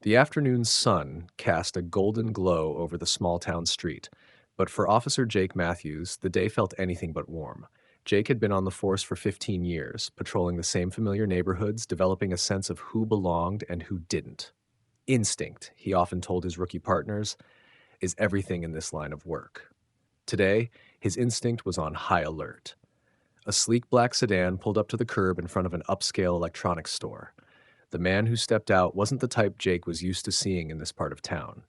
The afternoon sun cast a golden glow over the small town street, but for Officer Jake Matthews, the day felt anything but warm. Jake had been on the force for 15 years, patrolling the same familiar neighborhoods, developing a sense of who belonged and who didn't. Instinct, he often told his rookie partners, is everything in this line of work. Today, his instinct was on high alert. A sleek black sedan pulled up to the curb in front of an upscale electronics store. The man who stepped out wasn't the type Jake was used to seeing in this part of town.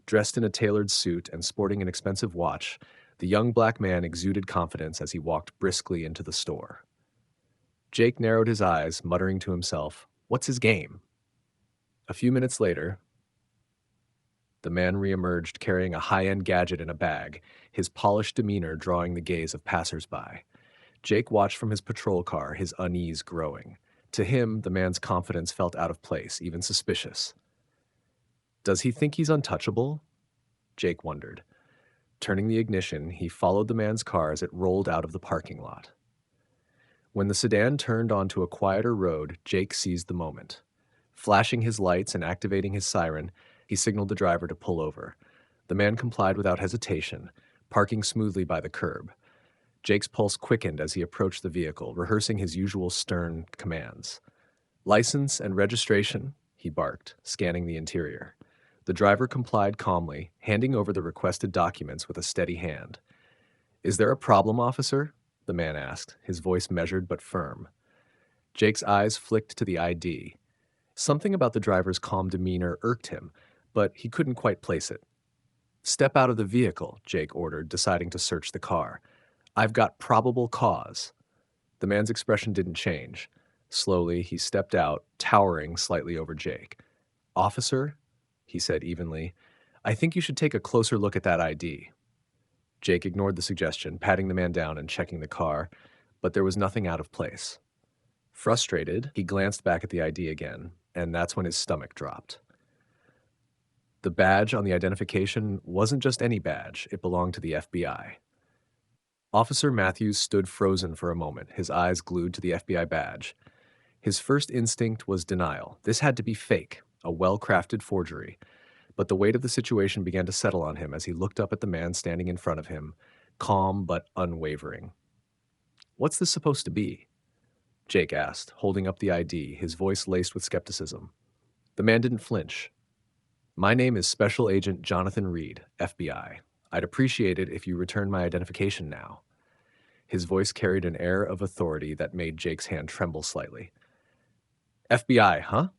Dressed in a tailored suit and sporting an expensive watch, the young black man exuded confidence as he walked briskly into the store. Jake narrowed his eyes, muttering to himself, "What's his game?" A few minutes later, the man reemerged carrying a high-end gadget in a bag, his polished demeanor drawing the gaze of passersby. Jake watched from his patrol car, his unease growing. To him, the man's confidence felt out of place, even suspicious. Does he think he's untouchable? Jake wondered. Turning the ignition, he followed the man's car as it rolled out of the parking lot. When the sedan turned onto a quieter road, Jake seized the moment. Flashing his lights and activating his siren, he signaled the driver to pull over. The man complied without hesitation, parking smoothly by the curb. Jake's pulse quickened as he approached the vehicle, rehearsing his usual stern commands. "License and registration," he barked, scanning the interior. The driver complied calmly, handing over the requested documents with a steady hand. "Is there a problem, officer?" the man asked, his voice measured but firm. Jake's eyes flicked to the ID. Something about the driver's calm demeanor irked him, but he couldn't quite place it. "Step out of the vehicle," Jake ordered, deciding to search the car. "I've got probable cause." The man's expression didn't change. Slowly, he stepped out, towering slightly over Jake. "Officer," he said evenly, "I think you should take a closer look at that ID." Jake ignored the suggestion, patting the man down and checking the car, but there was nothing out of place. Frustrated, he glanced back at the ID again, and that's when his stomach dropped. The badge on the identification wasn't just any badge, it belonged to the FBI. Officer Matthews stood frozen for a moment, his eyes glued to the FBI badge. His first instinct was denial. This had to be fake, a well-crafted forgery. But the weight of the situation began to settle on him as he looked up at the man standing in front of him, calm but unwavering. "What's this supposed to be?" Jake asked, holding up the ID, his voice laced with skepticism. The man didn't flinch. "My name is Special Agent Jonathan Reed, FBI. I'd appreciate it if you returned my identification now." His voice carried an air of authority that made Jake's hand tremble slightly. "FBI, huh?"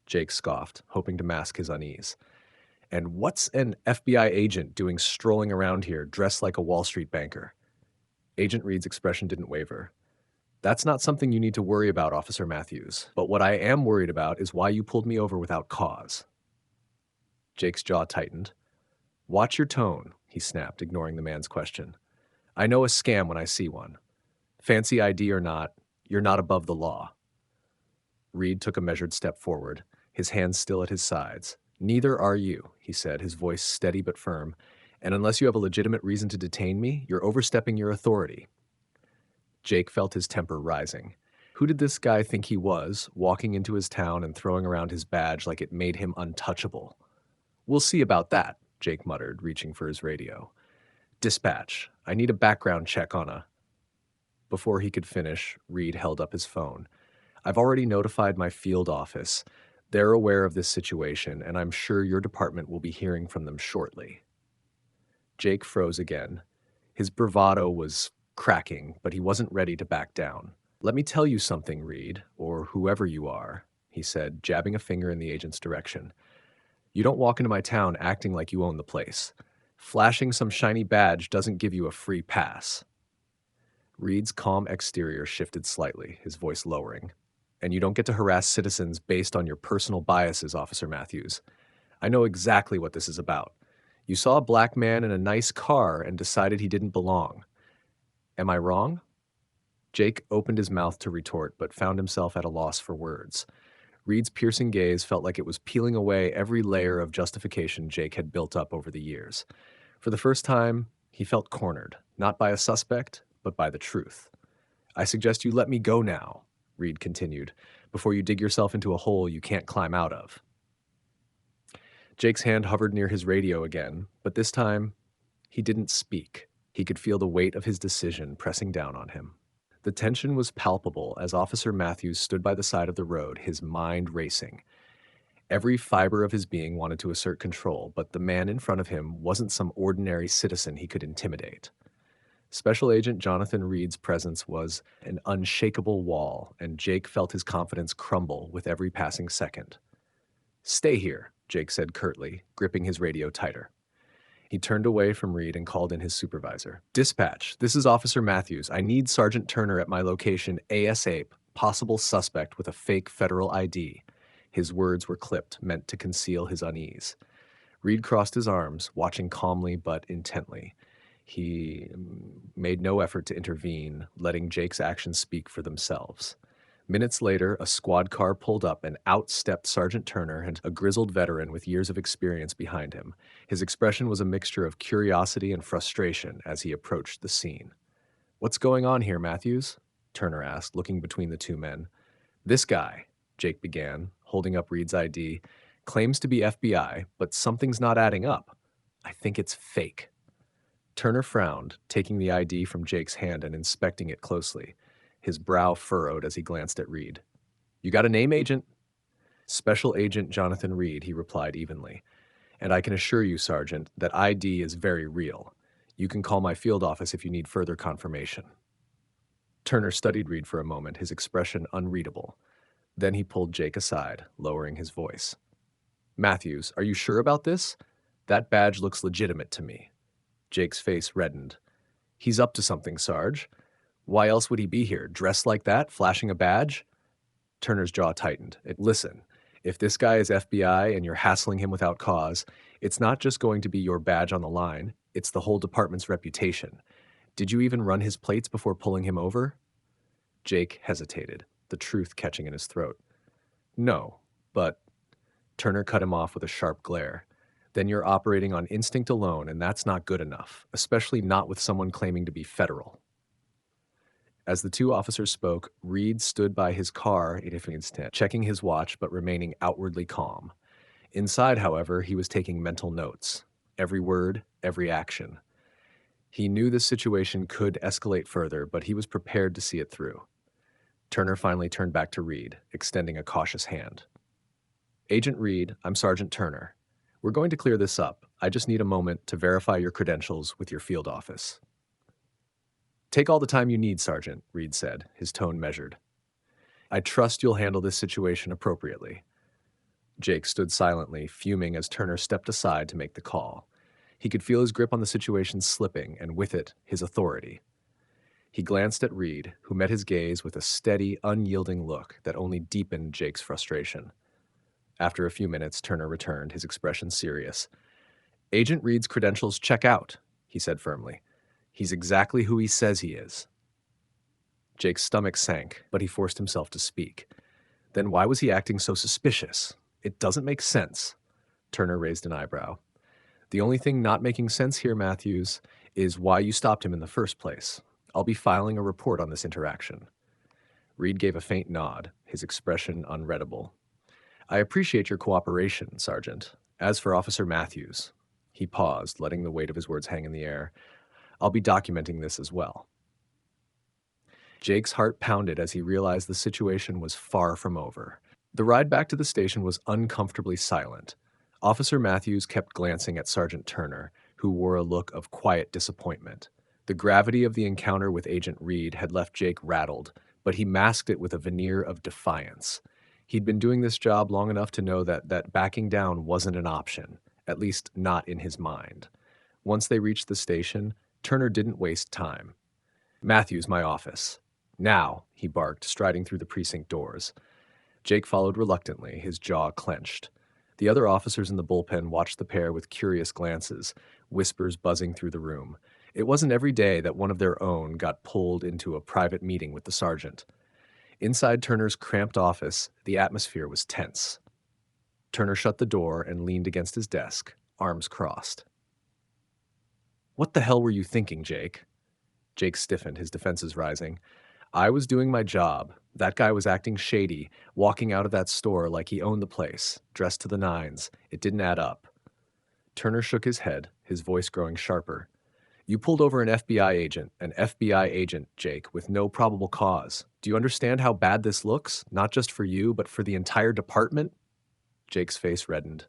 Jake scoffed, hoping to mask his unease. "And what's an FBI agent doing strolling around here dressed like a Wall Street banker?" Agent Reed's expression didn't waver. "That's not something you need to worry about, Officer Matthews. But what I am worried about is why you pulled me over without cause." Jake's jaw tightened. "Watch your tone," he snapped, ignoring the man's question. "I know a scam when I see one. Fancy ID or not, you're not above the law." Reed took a measured step forward, his hands still at his sides. "Neither are you," he said, his voice steady but firm. "And unless you have a legitimate reason to detain me, you're overstepping your authority." Jake felt his temper rising. Who did this guy think he was, walking into his town and throwing around his badge like it made him untouchable? "We'll see about that," Jake muttered, reaching for his radio. "Dispatch, I need a background check on a—" Before he could finish, Reed held up his phone. "I've already notified my field office. They're aware of this situation, and I'm sure your department will be hearing from them shortly." Jake froze again. His bravado was cracking, but he wasn't ready to back down. "Let me tell you something, Reed, or whoever you are," he said, jabbing a finger in the agent's direction. "You don't walk into my town acting like you own the place. Flashing some shiny badge doesn't give you a free pass." Reed's calm exterior shifted slightly, his voice lowering. "And you don't get to harass citizens based on your personal biases, Officer Matthews. I know exactly what this is about. You saw a black man in a nice car and decided he didn't belong. Am I wrong?" Jake opened his mouth to retort, but found himself at a loss for words. Reed's piercing gaze felt like it was peeling away every layer of justification Jake had built up over the years. For the first time, he felt cornered, not by a suspect, but by the truth. "I suggest you let me go now," Reed continued, "before you dig yourself into a hole you can't climb out of." Jake's hand hovered near his radio again, but this time, he didn't speak. He could feel the weight of his decision pressing down on him. The tension was palpable as Officer Matthews stood by the side of the road, his mind racing. Every fiber of his being wanted to assert control, but the man in front of him wasn't some ordinary citizen he could intimidate. Special Agent Jonathan Reed's presence was an unshakable wall, and Jake felt his confidence crumble with every passing second. "Stay here," Jake said curtly, gripping his radio tighter. He turned away from Reed and called in his supervisor. "Dispatch, this is Officer Matthews. I need Sergeant Turner at my location ASAP, possible suspect with a fake federal ID." His words were clipped, meant to conceal his unease. Reed crossed his arms, watching calmly but intently. He made no effort to intervene, letting Jake's actions speak for themselves. Minutes later, a squad car pulled up and out stepped Sergeant Turner, and a grizzled veteran with years of experience behind him. His expression was a mixture of curiosity and frustration as he approached the scene. "What's going on here, Matthews?" Turner asked, looking between the two men. "This guy," Jake began, holding up Reed's ID, "claims to be FBI, but something's not adding up. I think it's fake." Turner frowned, taking the ID from Jake's hand and inspecting it closely. His brow furrowed as he glanced at Reed. "You got a name, Agent?" "Special Agent Jonathan Reed," he replied evenly. "And I can assure you, Sergeant, that ID is very real. You can call my field office if you need further confirmation." Turner studied Reed for a moment, his expression unreadable. Then he pulled Jake aside, lowering his voice. "Matthews, are you sure about this? That badge looks legitimate to me." Jake's face reddened. "He's up to something, Sarge. Why else would he be here, dressed like that, flashing a badge?" Turner's jaw tightened. "Listen, if this guy is FBI and you're hassling him without cause, it's not just going to be your badge on the line, it's the whole department's reputation. Did you even run his plates before pulling him over?" Jake hesitated, the truth catching in his throat. "No, but—" Turner cut him off with a sharp glare. "Then you're operating on instinct alone, and that's not good enough, especially not with someone claiming to be federal." As the two officers spoke, Reed stood by his car in an instant, checking his watch but remaining outwardly calm. Inside, however, he was taking mental notes. Every word, every action. He knew the situation could escalate further, but he was prepared to see it through. Turner finally turned back to Reed, extending a cautious hand. "Agent Reed, I'm Sergeant Turner. We're going to clear this up. I just need a moment to verify your credentials with your field office." "Take all the time you need, Sergeant," Reed said, his tone measured. "I trust you'll handle this situation appropriately." Jake stood silently, fuming as Turner stepped aside to make the call. He could feel his grip on the situation slipping, and with it, his authority. He glanced at Reed, who met his gaze with a steady, unyielding look that only deepened Jake's frustration. After a few minutes, Turner returned, his expression serious. "Agent Reed's credentials check out," he said firmly. "He's exactly who he says he is." Jake's stomach sank, but he forced himself to speak. "Then why was he acting so suspicious? It doesn't make sense." Turner raised an eyebrow. "The only thing not making sense here, Matthews, is why you stopped him in the first place. I'll be filing a report on this interaction." Reed gave a faint nod, his expression unreadable. "I appreciate your cooperation, Sergeant. As for Officer Matthews," he paused, letting the weight of his words hang in the air, "I'll be documenting this as well." Jake's heart pounded as he realized the situation was far from over. The ride back to the station was uncomfortably silent. Officer Matthews kept glancing at Sergeant Turner, who wore a look of quiet disappointment. The gravity of the encounter with Agent Reed had left Jake rattled, but he masked it with a veneer of defiance. He'd been doing this job long enough to know that backing down wasn't an option, at least not in his mind. Once they reached the station, Turner didn't waste time. "Matthews, my office. Now," he barked, striding through the precinct doors. Jake followed reluctantly, his jaw clenched. The other officers in the bullpen watched the pair with curious glances, whispers buzzing through the room. It wasn't every day that one of their own got pulled into a private meeting with the sergeant. Inside Turner's cramped office, the atmosphere was tense. Turner shut the door and leaned against his desk, arms crossed. "What the hell were you thinking, Jake?" Jake stiffened, his defenses rising. "I was doing my job. That guy was acting shady, walking out of that store like he owned the place, dressed to the nines. It didn't add up. Turner shook his head, his voice growing sharper. You pulled over an FBI agent, Jake, with no probable cause. Do you understand how bad this looks? Not just for you, but for the entire department? Jake's face reddened.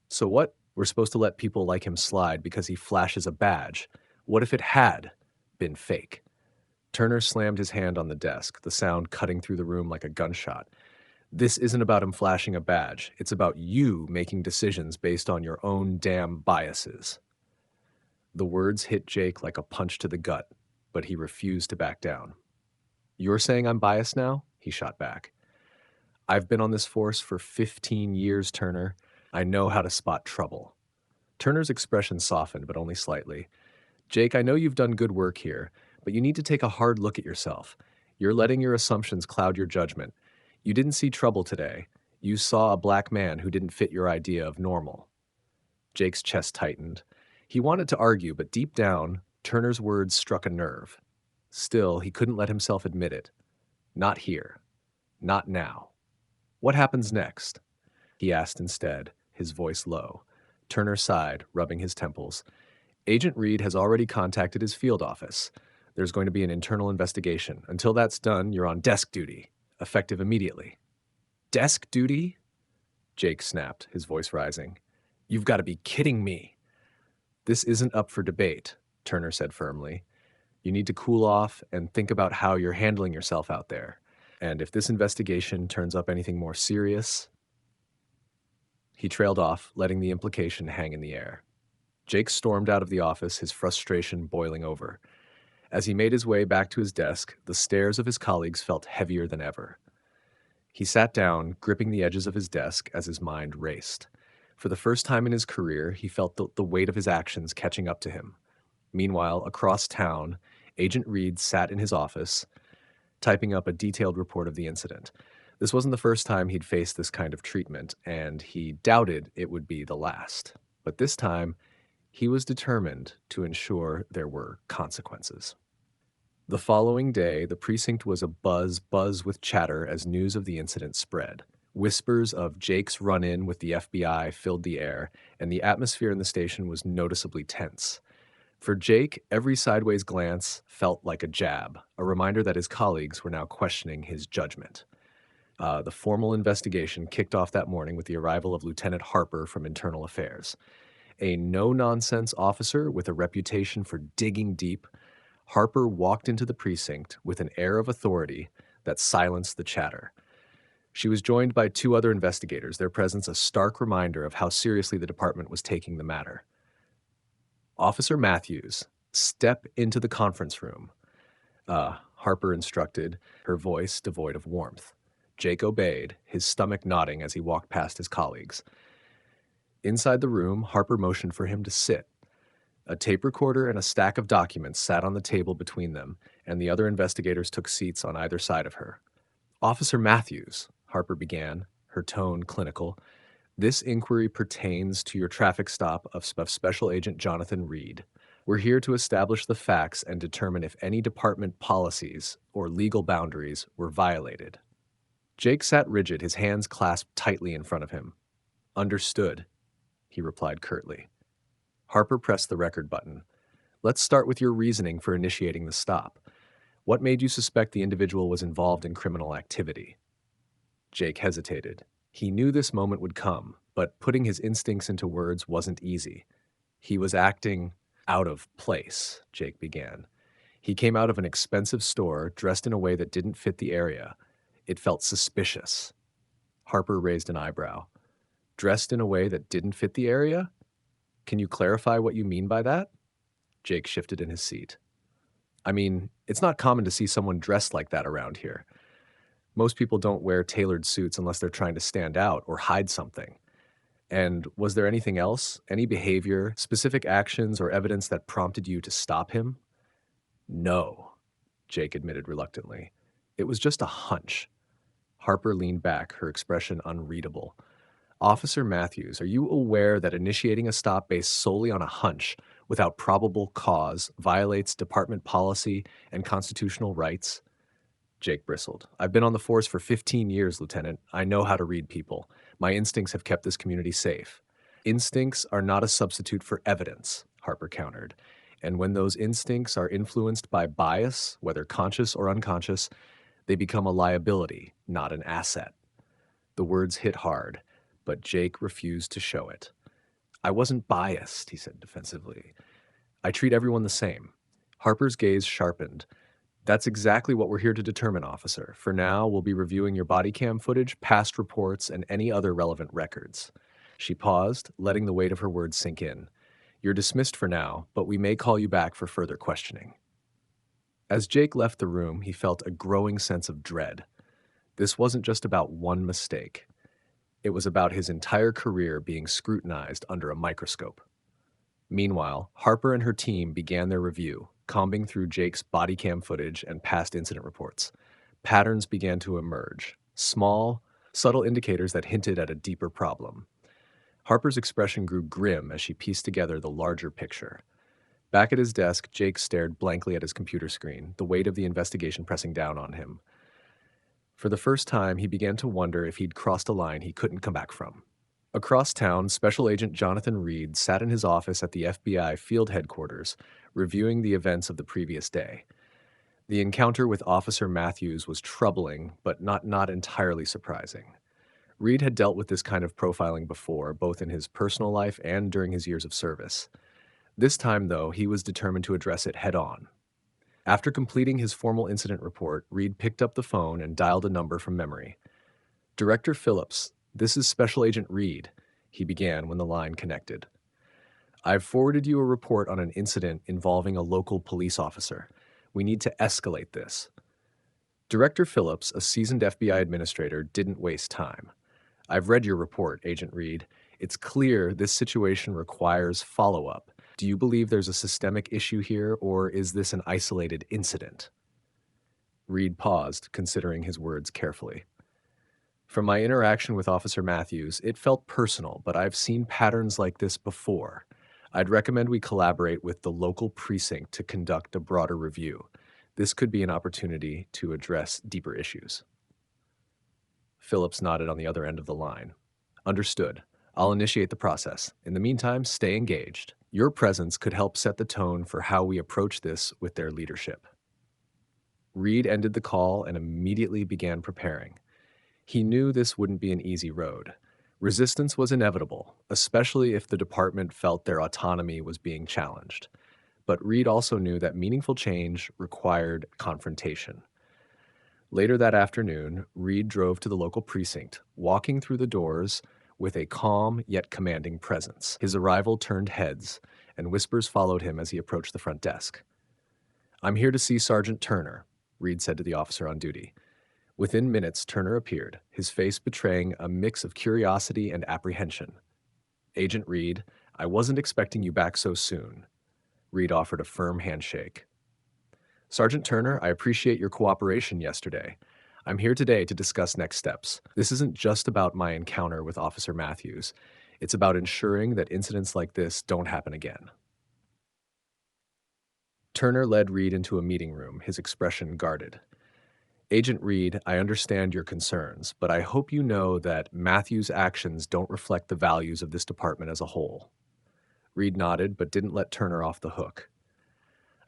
So what? We're supposed to let people like him slide because he flashes a badge. What if it had been fake? Turner slammed his hand on the desk, the sound cutting through the room like a gunshot. This isn't about him flashing a badge. It's about you making decisions based on your own damn biases. The words hit Jake like a punch to the gut, but he refused to back down. You're saying I'm biased now? He shot back. I've been on this force for 15 years, Turner. I know how to spot trouble. Turner's expression softened, but only slightly. Jake, I know you've done good work here, but you need to take a hard look at yourself. You're letting your assumptions cloud your judgment. You didn't see trouble today. You saw a black man who didn't fit your idea of normal. Jake's chest tightened. He wanted to argue, but deep down, Turner's words struck a nerve. Still, he couldn't let himself admit it. Not here. Not now. What happens next? He asked instead, his voice low. Turner sighed, rubbing his temples. Agent Reed has already contacted his field office. There's going to be an internal investigation. Until that's done, you're on desk duty, effective immediately. Desk duty? Jake snapped, his voice rising. You've got to be kidding me. This isn't up for debate, Turner said firmly. You need to cool off and think about how you're handling yourself out there. And if this investigation turns up anything more serious... He trailed off, letting the implication hang in the air. Jake stormed out of the office, his frustration boiling over. As he made his way back to his desk, the stares of his colleagues felt heavier than ever. He sat down, gripping the edges of his desk as his mind raced. For the first time in his career, he felt the weight of his actions catching up to him. Meanwhile, across town, Agent Reed sat in his office, typing up a detailed report of the incident. This wasn't the first time he'd faced this kind of treatment, and he doubted it would be the last. But this time, he was determined to ensure there were consequences. The following day, the precinct was buzz with chatter as news of the incident spread. Whispers of Jake's run-in with the FBI filled the air, and the atmosphere in the station was noticeably tense. For Jake, every sideways glance felt like a jab, a reminder that his colleagues were now questioning his judgment. The formal investigation kicked off that morning with the arrival of Lieutenant Harper from Internal Affairs. A no-nonsense officer with a reputation for digging deep, Harper walked into the precinct with an air of authority that silenced the chatter. She was joined by two other investigators, their presence a stark reminder of how seriously the department was taking the matter. Officer Matthews, step into the conference room, Harper instructed, her voice devoid of warmth. Jake obeyed, his stomach nodding as he walked past his colleagues. Inside the room, Harper motioned for him to sit. A tape recorder and a stack of documents sat on the table between them, and the other investigators took seats on either side of her. Officer Matthews, Harper began, her tone clinical, this inquiry pertains to your traffic stop of Special Agent Jonathan Reed. We're here to establish the facts and determine if any department policies or legal boundaries were violated. Jake sat rigid, his hands clasped tightly in front of him. Understood, he replied curtly. Harper pressed the record button. Let's start with your reasoning for initiating the stop. What made you suspect the individual was involved in criminal activity? Jake hesitated. He knew this moment would come, but putting his instincts into words wasn't easy. He was acting out of place, Jake began. He came out of an expensive store, dressed in a way that didn't fit the area. It felt suspicious. Harper raised an eyebrow. Dressed in a way that didn't fit the area? Can you clarify what you mean by that? Jake shifted in his seat. I mean, it's not common to see someone dressed like that around here. Most people don't wear tailored suits unless they're trying to stand out or hide something. And was there anything else? Any behavior, specific actions, or evidence that prompted you to stop him? No, Jake admitted reluctantly. It was just a hunch. Harper leaned back, her expression unreadable. Officer Matthews, are you aware that initiating a stop based solely on a hunch, without probable cause, violates department policy and constitutional rights? Jake bristled. I've been on the force for 15 years, Lieutenant. I know how to read people. My instincts have kept this community safe. Instincts are not a substitute for evidence, Harper countered. And when those instincts are influenced by bias, whether conscious or unconscious, they become a liability, not an asset. The words hit hard, but Jake refused to show it. I wasn't biased, he said defensively. I treat everyone the same. Harper's gaze sharpened. That's exactly what we're here to determine, officer. For now, we'll be reviewing your body cam footage, past reports, and any other relevant records. She paused, letting the weight of her words sink in. You're dismissed for now, but we may call you back for further questioning. As Jake left the room, he felt a growing sense of dread. This wasn't just about one mistake. It was about his entire career being scrutinized under a microscope. Meanwhile, Harper and her team began their review, combing through Jake's body cam footage and past incident reports. Patterns began to emerge, small, subtle indicators that hinted at a deeper problem. Harper's expression grew grim as she pieced together the larger picture. Back at his desk, Jake stared blankly at his computer screen, the weight of the investigation pressing down on him. For the first time, he began to wonder if he'd crossed a line he couldn't come back from. Across town, Special Agent Jonathan Reed sat in his office at the FBI field headquarters, reviewing the events of the previous day. The encounter with Officer Matthews was troubling, but not entirely surprising. Reed had dealt with this kind of profiling before, both in his personal life and during his years of service. This time, though, he was determined to address it head-on. After completing his formal incident report, Reed picked up the phone and dialed a number from memory. Director Phillips, this is Special Agent Reed, he began when the line connected. I've forwarded you a report on an incident involving a local police officer. We need to escalate this. Director Phillips, a seasoned FBI administrator, didn't waste time. I've read your report, Agent Reed. It's clear this situation requires follow-up. Do you believe there's a systemic issue here, or is this an isolated incident? Reed paused, considering his words carefully. From my interaction with Officer Matthews, it felt personal, but I've seen patterns like this before. I'd recommend we collaborate with the local precinct to conduct a broader review. This could be an opportunity to address deeper issues. Phillips nodded on the other end of the line. Understood. I'll initiate the process. In the meantime, stay engaged. Your presence could help set the tone for how we approach this with their leadership. Reed ended the call and immediately began preparing. He knew this wouldn't be an easy road. Resistance was inevitable, especially if the department felt their autonomy was being challenged. But Reed also knew that meaningful change required confrontation. Later that afternoon, Reed drove to the local precinct, walking through the doors with a calm yet commanding presence. His arrival turned heads, and whispers followed him as he approached the front desk. I'm here to see Sergeant Turner, Reed said to the officer on duty. Within minutes, Turner appeared, his face betraying a mix of curiosity and apprehension. Agent Reed, I wasn't expecting you back so soon. Reed offered a firm handshake. Sergeant Turner, I appreciate your cooperation yesterday. I'm here today to discuss next steps. This isn't just about my encounter with Officer Matthews. It's about ensuring that incidents like this don't happen again. Turner led Reed into a meeting room, his expression guarded. Agent Reed, I understand your concerns, but I hope you know that Matthews' actions don't reflect the values of this department as a whole. Reed nodded, but didn't let Turner off the hook.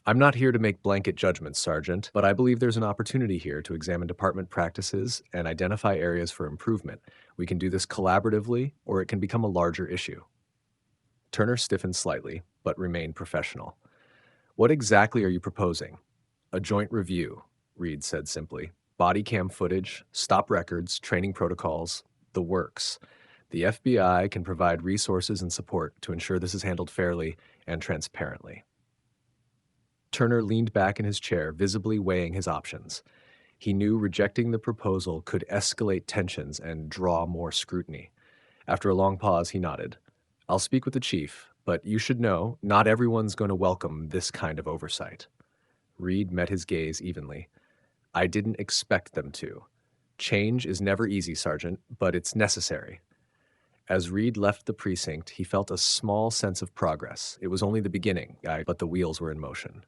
I'm not here to make blanket judgments, Sergeant, but I believe there's an opportunity here to examine department practices and identify areas for improvement. We can do this collaboratively, or it can become a larger issue. Turner stiffened slightly, but remained professional. What exactly are you proposing? A joint review, Reed said simply. Body cam footage, stop records, training protocols, the works. The FBI can provide resources and support to ensure this is handled fairly and transparently. Turner leaned back in his chair, visibly weighing his options. He knew rejecting the proposal could escalate tensions and draw more scrutiny. After a long pause, he nodded. I'll speak with the chief, but you should know, not everyone's going to welcome this kind of oversight. Reed met his gaze evenly. I didn't expect them to. Change is never easy, Sergeant, but it's necessary. As Reed left the precinct, he felt a small sense of progress. It was only the beginning, but the wheels were in motion.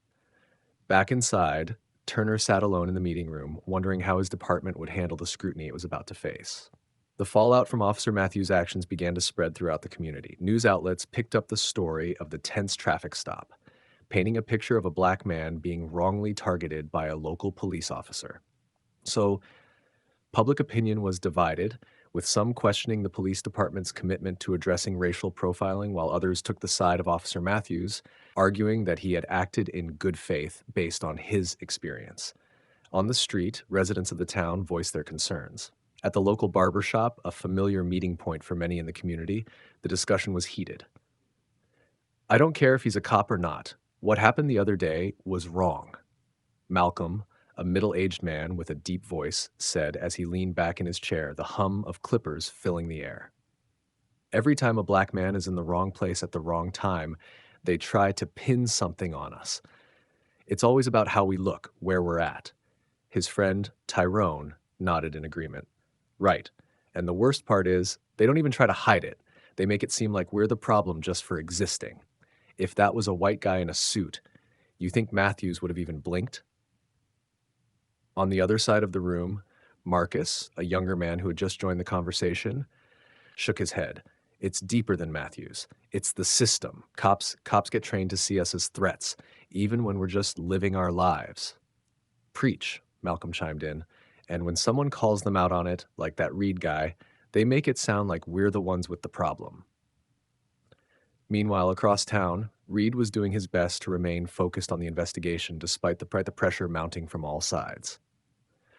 Back inside, Turner sat alone in the meeting room, wondering how his department would handle the scrutiny it was about to face. The fallout from Officer Matthews' actions began to spread throughout the community. News outlets picked up the story of the tense traffic stop, painting a picture of a black man being wrongly targeted by a local police officer. So, public opinion was divided, with some questioning the police department's commitment to addressing racial profiling, while others took the side of Officer Matthews, arguing that he had acted in good faith based on his experience. On the street, residents of the town voiced their concerns. At the local barber shop, a familiar meeting point for many in the community, the discussion was heated. "I don't care if he's a cop or not. What happened the other day was wrong," Malcolm, a middle-aged man with a deep voice, said as he leaned back in his chair, the hum of clippers filling the air. "Every time a black man is in the wrong place at the wrong time, they try to pin something on us. It's always about how we look, where we're at." His friend, Tyrone, nodded in agreement. "Right. And the worst part is, they don't even try to hide it. They make it seem like we're the problem just for existing. If that was a white guy in a suit, you think Matthews would have even blinked?" On the other side of the room, Marcus, a younger man who had just joined the conversation, shook his head. "It's deeper than Matthews. It's the system. Cops get trained to see us as threats, even when we're just living our lives." "Preach," Malcolm chimed in. "And when someone calls them out on it, like that Reed guy, they make it sound like we're the ones with the problem." Meanwhile, across town, Reed was doing his best to remain focused on the investigation despite the pressure mounting from all sides.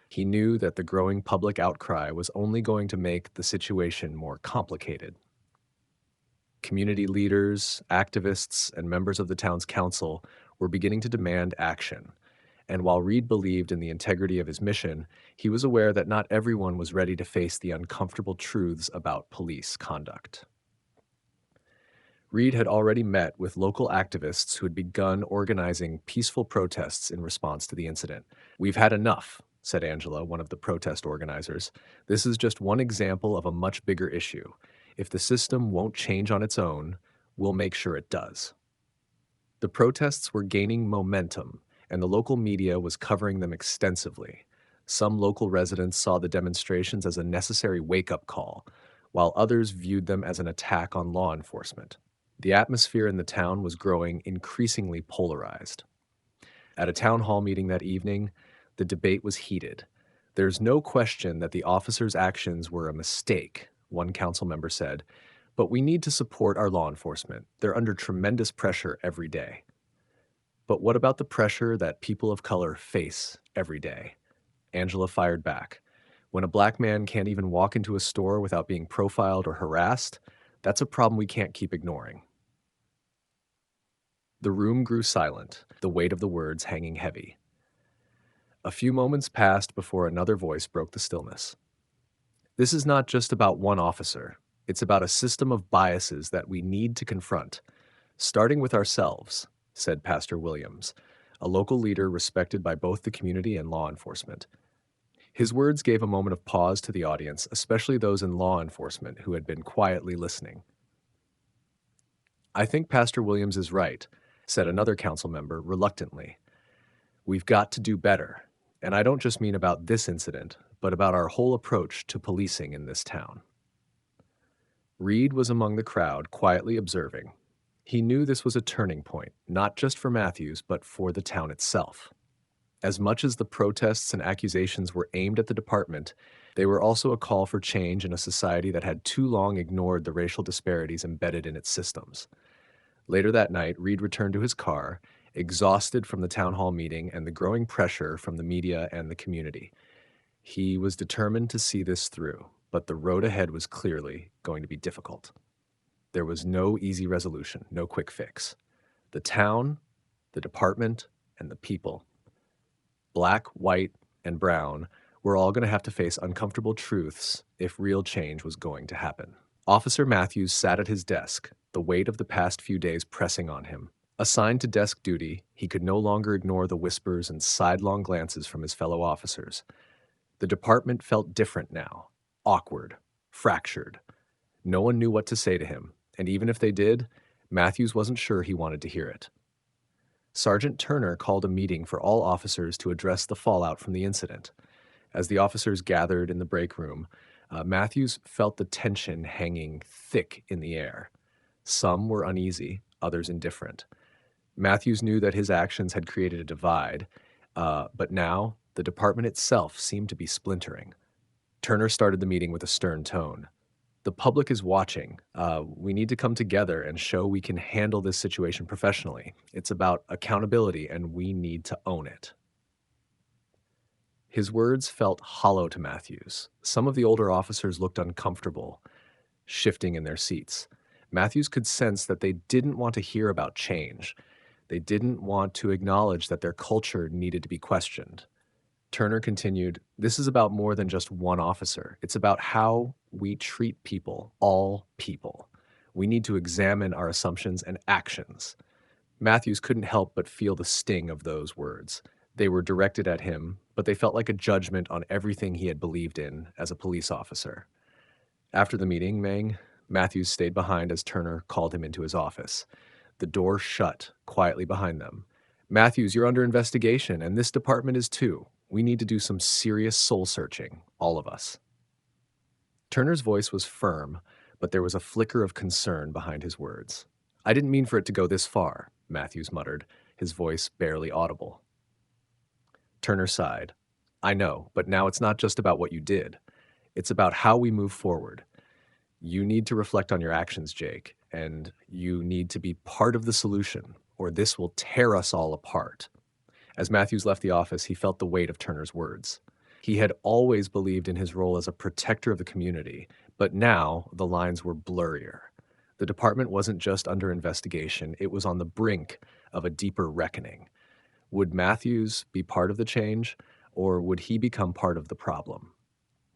He knew that the growing public outcry was only going to make the situation more complicated. Community leaders, activists, and members of the town's council were beginning to demand action. And while Reed believed in the integrity of his mission, he was aware that not everyone was ready to face the uncomfortable truths about police conduct. Reed had already met with local activists who had begun organizing peaceful protests in response to the incident. "We've had enough," said Angela, one of the protest organizers. "This is just one example of a much bigger issue. If the system won't change on its own, we'll make sure it does." The protests were gaining momentum, and the local media was covering them extensively. Some local residents saw the demonstrations as a necessary wake-up call, while others viewed them as an attack on law enforcement. The atmosphere in the town was growing increasingly polarized. At a town hall meeting that evening, the debate was heated. "There's no question that the officers' actions were a mistake," one council member said, "but we need to support our law enforcement. They're under tremendous pressure every day." "But what about the pressure that people of color face every day?" Angela fired back. "When a black man can't even walk into a store without being profiled or harassed, that's a problem we can't keep ignoring." The room grew silent, the weight of the words hanging heavy. A few moments passed before another voice broke the stillness. "This is not just about one officer. It's about a system of biases that we need to confront, starting with ourselves," said Pastor Williams, a local leader respected by both the community and law enforcement. His words gave a moment of pause to the audience, especially those in law enforcement who had been quietly listening. "I think Pastor Williams is right," said another council member reluctantly. "We've got to do better. And I don't just mean about this incident, but about our whole approach to policing in this town." Reed was among the crowd, quietly observing. He knew this was a turning point, not just for Matthews, but for the town itself. As much as the protests and accusations were aimed at the department, they were also a call for change in a society that had too long ignored the racial disparities embedded in its systems. Later that night, Reed returned to his car, exhausted from the town hall meeting and the growing pressure from the media and the community. He was determined to see this through, but the road ahead was clearly going to be difficult. There was no easy resolution, no quick fix. The town, the department, and the people, black, white, and brown, were all going to have to face uncomfortable truths if real change was going to happen. Officer Matthews sat at his desk, the weight of the past few days pressing on him. Assigned to desk duty, he could no longer ignore the whispers and sidelong glances from his fellow officers. The department felt different now, awkward, fractured. No one knew what to say to him, and even if they did, Matthews wasn't sure he wanted to hear it. Sergeant Turner called a meeting for all officers to address the fallout from the incident. As the officers gathered in the break room, Matthews felt the tension hanging thick in the air. Some were uneasy, others indifferent. Matthews knew that his actions had created a divide, but now the department itself seemed to be splintering. Turner started the meeting with a stern tone. The public is watching. We need to come together and show we can handle this situation professionally. It's about accountability, and we need to own it. His words felt hollow to Matthews. Some of the older officers looked uncomfortable, shifting in their seats. Matthews could sense that they didn't want to hear about change. They didn't want to acknowledge that their culture needed to be questioned. Turner continued, "This is about more than just one officer. It's about how we treat people, all people. We need to examine our assumptions and actions." Matthews couldn't help but feel the sting of those words. They were directed at him, but they felt like a judgment on everything he had believed in as a police officer. After the meeting, Matthews stayed behind as Turner called him into his office. The door shut quietly behind them. "Matthews, you're under investigation, and this department is too. We need to do some serious soul searching, all of us." Turner's voice was firm, but there was a flicker of concern behind his words. "I didn't mean for it to go this far," Matthews muttered, his voice barely audible. Turner sighed. "I know, but now it's not just about what you did. It's about how we move forward. You need to reflect on your actions, Jake, and you need to be part of the solution, or this will tear us all apart." As Matthews left the office, he felt the weight of Turner's words. He had always believed in his role as a protector of the community, but now the lines were blurrier. The department wasn't just under investigation, it was on the brink of a deeper reckoning. Would Matthews be part of the change, or would he become part of the problem?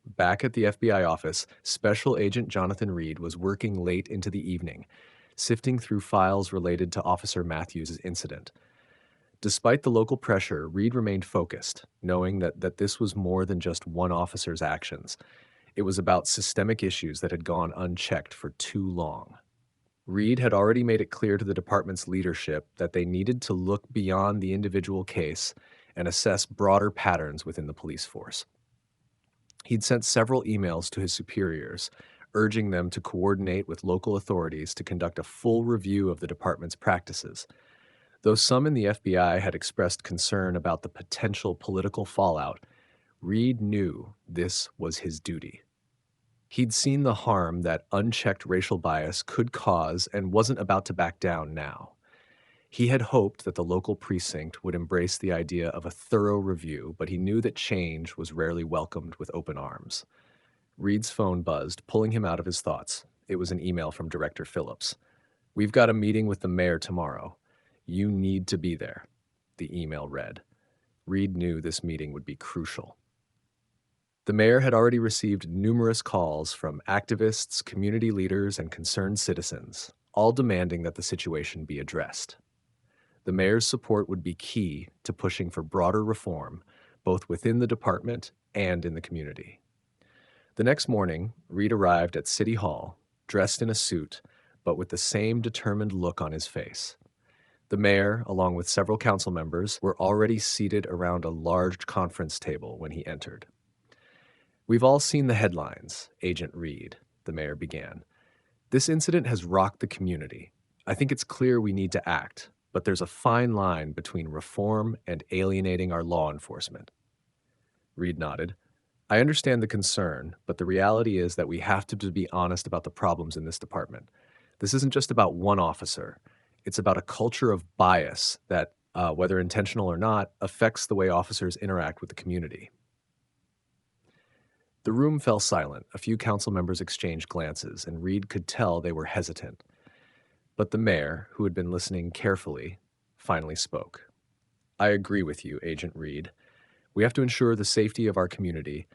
Back at the FBI office, Special Agent Jonathan Reed was working late into the evening, sifting through files related to Officer Matthews' incident. Despite the local pressure, Reed remained focused, knowing that this was more than just one officer's actions. It was about systemic issues that had gone unchecked for too long. Reed had already made it clear to the department's leadership that they needed to look beyond the individual case and assess broader patterns within the police force. He'd sent several emails to his superiors, urging them to coordinate with local authorities to conduct a full review of the department's practices. Though some in the FBI had expressed concern about the potential political fallout, Reed knew this was his duty. He'd seen the harm that unchecked racial bias could cause and wasn't about to back down now. He had hoped that the local precinct would embrace the idea of a thorough review, but he knew that change was rarely welcomed with open arms. Reed's phone buzzed, pulling him out of his thoughts. It was an email from Director Phillips. "We've got a meeting with the mayor tomorrow. You need to be there," the email read. Reed knew this meeting would be crucial. The mayor had already received numerous calls from activists, community leaders, and concerned citizens, all demanding that the situation be addressed. The mayor's support would be key to pushing for broader reform, both within the department and in the community. The next morning, Reed arrived at City Hall, dressed in a suit, but with the same determined look on his face. The mayor, along with several council members, were already seated around a large conference table when he entered. "We've all seen the headlines, Agent Reed," the mayor began. "This incident has rocked the community. I think it's clear we need to act, but there's a fine line between reform and alienating our law enforcement." Reed nodded. "I understand the concern, but the reality is that we have to be honest about the problems in this department. This isn't just about one officer. It's about a culture of bias that, whether intentional or not, affects the way officers interact with the community." The room fell silent. A few council members exchanged glances, and Reed could tell they were hesitant. But the mayor, who had been listening carefully, finally spoke. "I agree with you, Agent Reed. We have to ensure the safety of our community,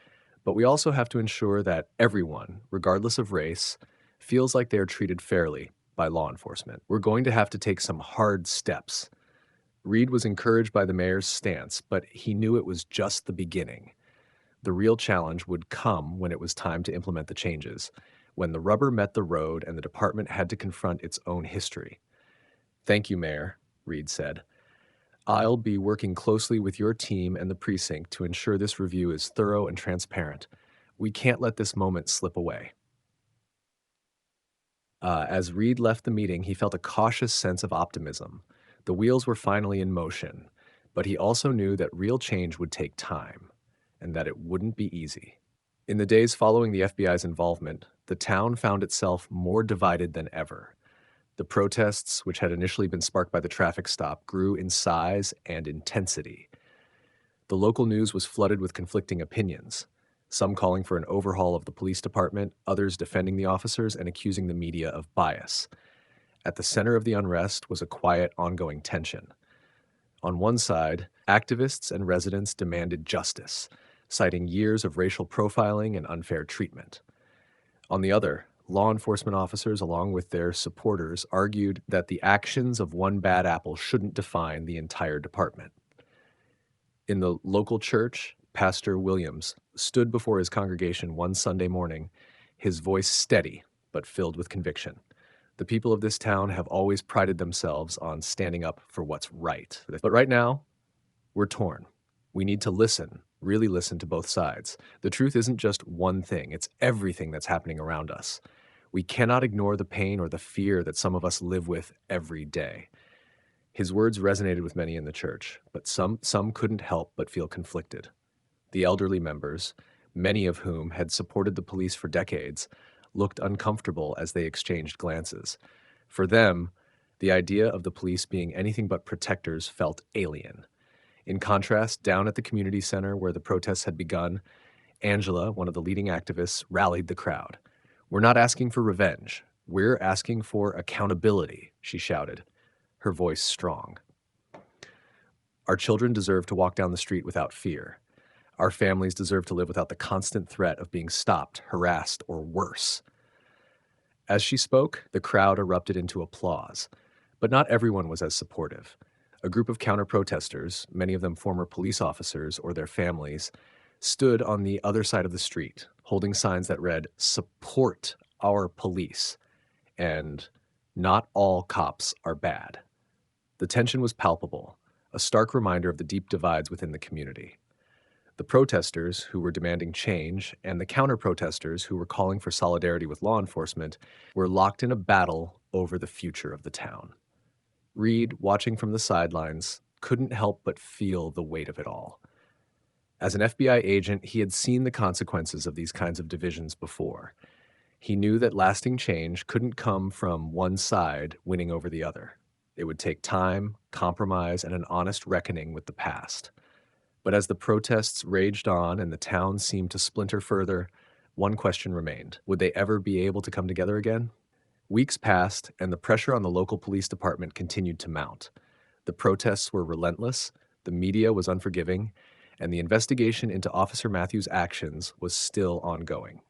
but we also have to ensure that everyone, regardless of race, feels like they are treated fairly by law enforcement. We're going to have to take some hard steps." Reed was encouraged by the mayor's stance, but he knew it was just the beginning. The real challenge would come when it was time to implement the changes, when the rubber met the road and the department had to confront its own history. "Thank you, Mayor," Reed said. "I'll be working closely with your team and the precinct to ensure this review is thorough and transparent. We can't let this moment slip away. As Reed left the meeting, he felt a cautious sense of optimism. The wheels were finally in motion, but he also knew that real change would take time and that it wouldn't be easy. In the days following the FBI's involvement, the town found itself more divided than ever. The protests, which had initially been sparked by the traffic stop, grew in size and intensity. The local news was flooded with conflicting opinions, some calling for an overhaul of the police department, others defending the officers and accusing the media of bias. At the center of the unrest was a quiet, ongoing tension. On one side, activists and residents demanded justice, citing years of racial profiling and unfair treatment. On the other, law enforcement officers, along with their supporters, argued that the actions of one bad apple shouldn't define the entire department. In the local church, Pastor Williams stood before his congregation one Sunday morning, his voice steady but filled with conviction. The people of this town have always prided themselves on standing up for what's right. But right now, we're torn. We need to listen, really listen to both sides. The truth isn't just one thing, it's everything that's happening around us. We cannot ignore the pain or the fear that some of us live with every day. His words resonated with many in the church, but some couldn't help but feel conflicted. The elderly members, many of whom had supported the police for decades, looked uncomfortable as they exchanged glances. For them, the idea of the police being anything but protectors felt alien. In contrast, down at the community center where the protests had begun, Angela, one of the leading activists, rallied the crowd. "We're not asking for revenge. We're asking for accountability," she shouted, her voice strong. "Our children deserve to walk down the street without fear. Our families deserve to live without the constant threat of being stopped, harassed, or worse." As she spoke, the crowd erupted into applause, but not everyone was as supportive. A group of counter-protesters, many of them former police officers or their families, stood on the other side of the street, holding signs that read, "Support our police," and "Not all cops are bad." The tension was palpable, a stark reminder of the deep divides within the community. The protesters, who were demanding change, and the counter-protesters, who were calling for solidarity with law enforcement, were locked in a battle over the future of the town. Reed, watching from the sidelines, couldn't help but feel the weight of it all. As an FBI agent, he had seen the consequences of these kinds of divisions before. He knew that lasting change couldn't come from one side winning over the other. It would take time, compromise, and an honest reckoning with the past. But as the protests raged on and the town seemed to splinter further, one question remained. Would they ever be able to come together again? Weeks passed, and the pressure on the local police department continued to mount. The protests were relentless, the media was unforgiving, and the investigation into Officer Matthews' actions was still ongoing.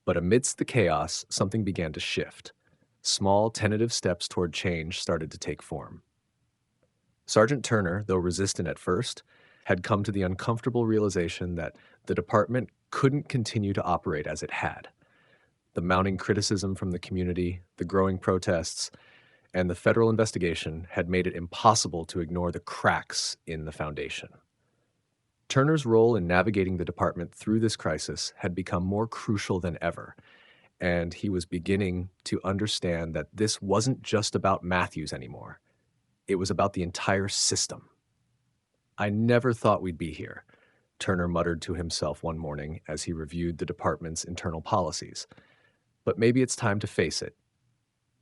But amidst the chaos, something began to shift. Small, tentative steps toward change started to take form. Sergeant Turner, though resistant at first, had come to the uncomfortable realization that the department couldn't continue to operate as it had. The mounting criticism from the community, the growing protests, and the federal investigation had made it impossible to ignore the cracks in the foundation. Turner's role in navigating the department through this crisis had become more crucial than ever, and he was beginning to understand that this wasn't just about Matthews anymore. It was about the entire system. "I never thought we'd be here," Turner muttered to himself one morning as he reviewed the department's internal policies. "But maybe it's time to face it."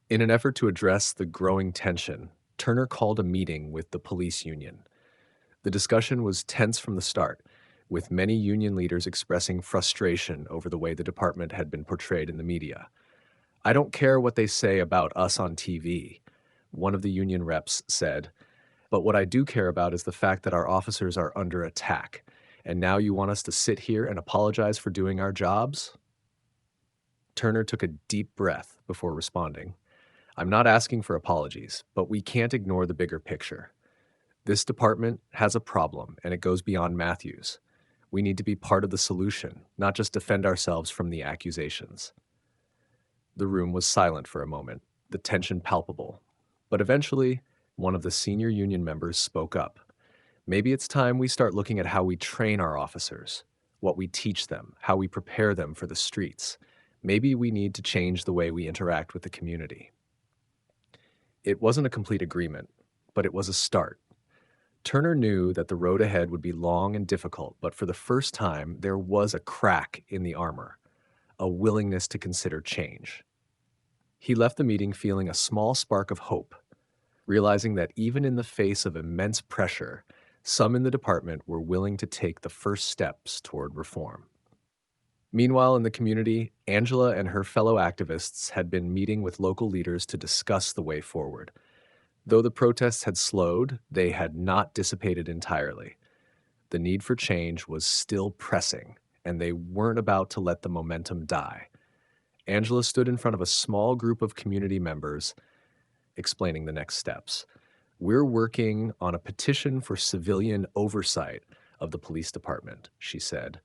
In an effort to address the growing tension, Turner called a meeting with the police union. The discussion was tense from the start, with many union leaders expressing frustration over the way the department had been portrayed in the media. "I don't care what they say about us on TV," one of the union reps said, "but what I do care about is the fact that our officers are under attack. And now you want us to sit here and apologize for doing our jobs?" Turner took a deep breath before responding. "I'm not asking for apologies, but we can't ignore the bigger picture. This department has a problem, and it goes beyond Matthews. We need to be part of the solution, not just defend ourselves from the accusations." The room was silent for a moment, the tension palpable. But eventually, one of the senior union members spoke up. "Maybe it's time we start looking at how we train our officers. what we teach them, how we prepare them for the streets. Maybe we need to change the way we interact with the community. It wasn't a complete agreement, but it was a start. Turner knew that the road ahead would be long and difficult, but for the first time, there was a crack in the armor, a willingness to consider change. He left the meeting feeling a small spark of hope, realizing that even in the face of immense pressure, some in the department were willing to take the first steps toward reform. Meanwhile, in the community, Angela and her fellow activists had been meeting with local leaders to discuss the way forward. Though the protests had slowed, they had not dissipated entirely. The need for change was still pressing, and they weren't about to let the momentum die. Angela stood in front of a small group of community members, explaining the next steps. "We're working on a petition for civilian oversight of the police department," she said.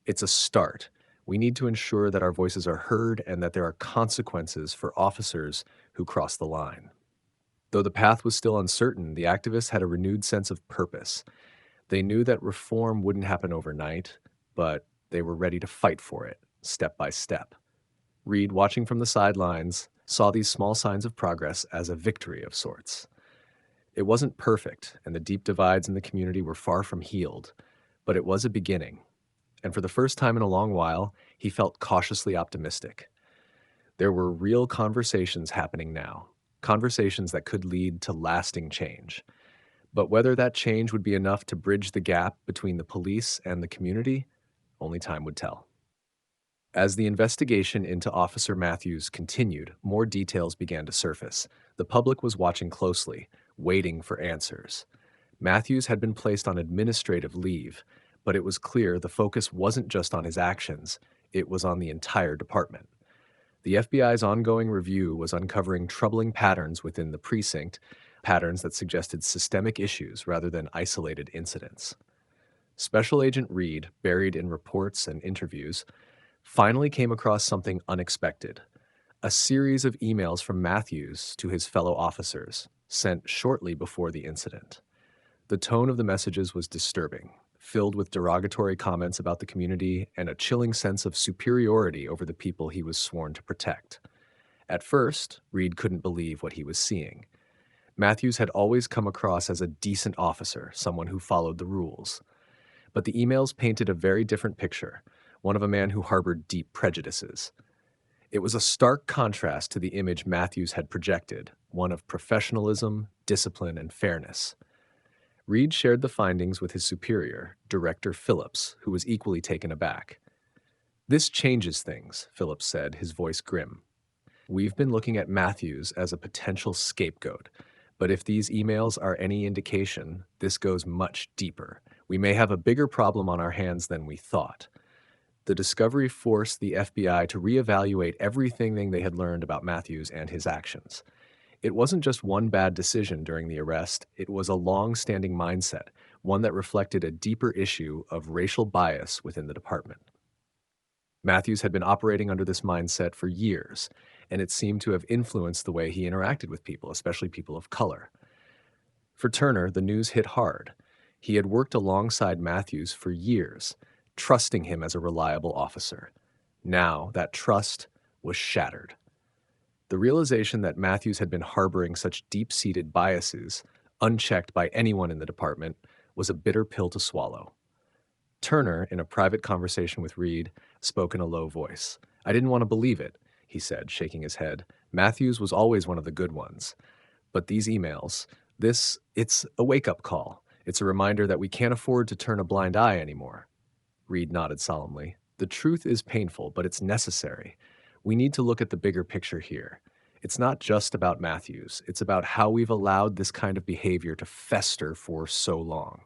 "It's a start. We need to ensure that our voices are heard and that there are consequences for officers who cross the line." Though the path was still uncertain, the activists had a renewed sense of purpose. They knew that reform wouldn't happen overnight, but they were ready to fight for it, step by step. Reed, watching from the sidelines, saw these small signs of progress as a victory of sorts. It wasn't perfect, and the deep divides in the community were far from healed, but it was a beginning. And for the first time in a long while, he felt cautiously optimistic. There were real conversations happening now, conversations that could lead to lasting change. But whether that change would be enough to bridge the gap between the police and the community, only time would tell. As the investigation into Officer Matthews continued, more details began to surface. The public was watching closely, waiting for answers. Matthews had been placed on administrative leave, but it was clear the focus wasn't just on his actions, it was on the entire department. The FBI's ongoing review was uncovering troubling patterns within the precinct, patterns that suggested systemic issues rather than isolated incidents. Special Agent Reed, buried in reports and interviews, finally came across something unexpected: a series of emails from Matthews to his fellow officers, sent shortly before the incident. The tone of the messages was disturbing, filled with derogatory comments about the community and a chilling sense of superiority over the people he was sworn to protect. At first, Reed couldn't believe what he was seeing. Matthews had always come across as a decent officer, someone who followed the rules. But the emails painted a very different picture, one of a man who harbored deep prejudices. It was a stark contrast to the image Matthews had projected, one of professionalism, discipline, and fairness. Reed shared the findings with his superior, Director Phillips, who was equally taken aback. "This changes things," Phillips said, his voice grim. "We've been looking at Matthews as a potential scapegoat, but if these emails are any indication, this goes much deeper. We may have a bigger problem on our hands than we thought." The discovery forced the FBI to reevaluate everything they had learned about Matthews and his actions. It wasn't just one bad decision during the arrest, it was a long-standing mindset, one that reflected a deeper issue of racial bias within the department. Matthews had been operating under this mindset for years, and it seemed to have influenced the way he interacted with people, especially people of color. For Turner, the news hit hard. He had worked alongside Matthews for years, trusting him as a reliable officer. Now, that trust was shattered. The realization that Matthews had been harboring such deep-seated biases, unchecked by anyone in the department, was a bitter pill to swallow. Turner, in a private conversation with Reed, spoke in a low voice. "I didn't want to believe it," he said, shaking his head. "Matthews was always one of the good ones. But these emails, it's a wake-up call. It's a reminder that we can't afford to turn a blind eye anymore." Reed nodded solemnly. "The truth is painful, but it's necessary. We need to look at the bigger picture here. It's not just about Matthews. It's about how we've allowed this kind of behavior to fester for so long."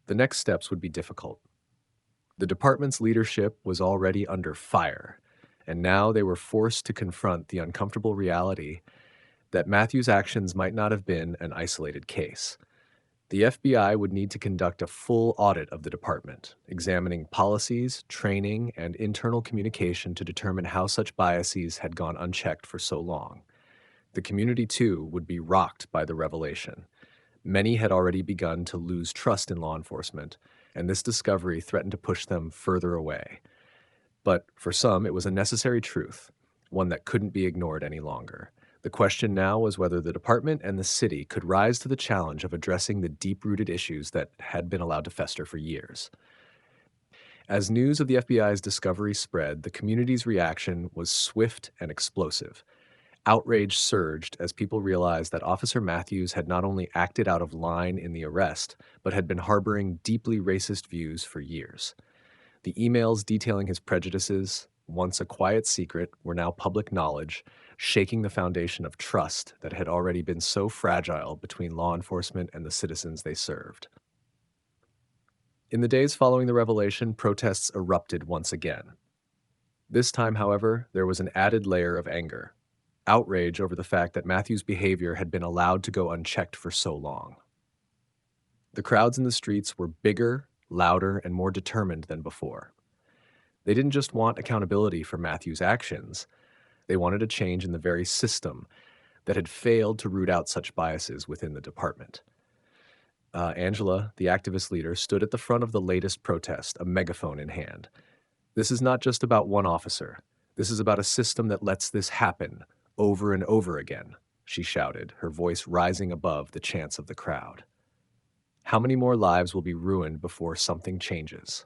The next steps would be difficult. The department's leadership was already under fire, and now they were forced to confront the uncomfortable reality that Matthews' actions might not have been an isolated case. The FBI would need to conduct a full audit of the department, examining policies, training, and internal communication to determine how such biases had gone unchecked for so long. The community, too, would be rocked by the revelation. Many had already begun to lose trust in law enforcement, and this discovery threatened to push them further away. But for some, it was a necessary truth, one that couldn't be ignored any longer. The question now was whether the department and the city could rise to the challenge of addressing the deep rooted issues that had been allowed to fester for years. As news of the FBI's discovery spread, the community's reaction was swift and explosive. Outrage surged as people realized that Officer Matthews had not only acted out of line in the arrest, but had been harboring deeply racist views for years. The emails detailing his prejudices, once a quiet secret, were now public knowledge, shaking the foundation of trust that had already been so fragile between law enforcement and the citizens they served. In the days following the revelation, protests erupted once again. This time, however, there was an added layer of anger, outrage over the fact that Matthew's behavior had been allowed to go unchecked for so long. The crowds in the streets were bigger, louder, and more determined than before. They didn't just want accountability for Matthew's actions, they wanted a change in the very system that had failed to root out such biases within the department. Angela, the activist leader, stood at the front of the latest protest, a megaphone in hand. This is not just about one officer. This is about a system that lets this happen over and over again, she shouted, her voice rising above the chants of the crowd. How many more lives will be ruined before something changes?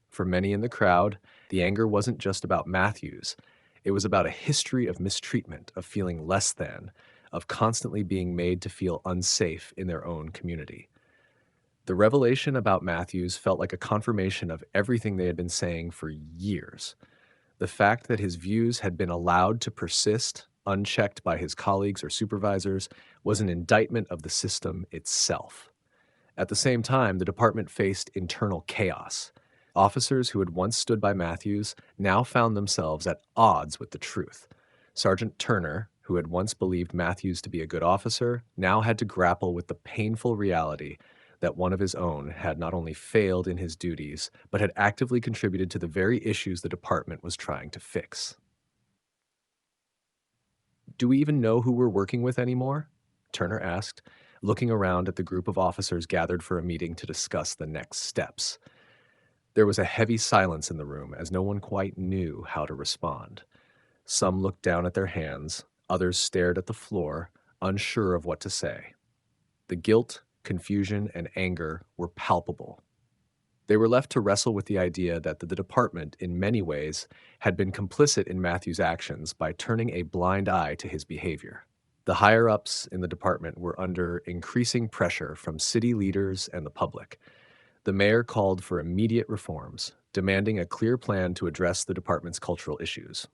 For many in the crowd, the anger wasn't just about Matthews. It was about a history of mistreatment, of feeling less than, of constantly being made to feel unsafe in their own community. The revelation about Matthews felt like a confirmation of everything they had been saying for years. The fact that his views had been allowed to persist, unchecked by his colleagues or supervisors, was an indictment of the system itself. At the same time, the department faced internal chaos. Officers who had once stood by Matthews now found themselves at odds with the truth. Sergeant Turner, who had once believed Matthews to be a good officer, now had to grapple with the painful reality that one of his own had not only failed in his duties, but had actively contributed to the very issues the department was trying to fix. "Do we even know who we're working with anymore?" Turner asked, looking around at the group of officers gathered for a meeting to discuss the next steps. There was a heavy silence in the room as no one quite knew how to respond. Some looked down at their hands, others stared at the floor, unsure of what to say. The guilt, confusion, and anger were palpable. They were left to wrestle with the idea that the department, in many ways, had been complicit in Matthew's actions by turning a blind eye to his behavior. The higher-ups in the department were under increasing pressure from city leaders and the public. The mayor called for immediate reforms, demanding a clear plan to address the department's cultural issues.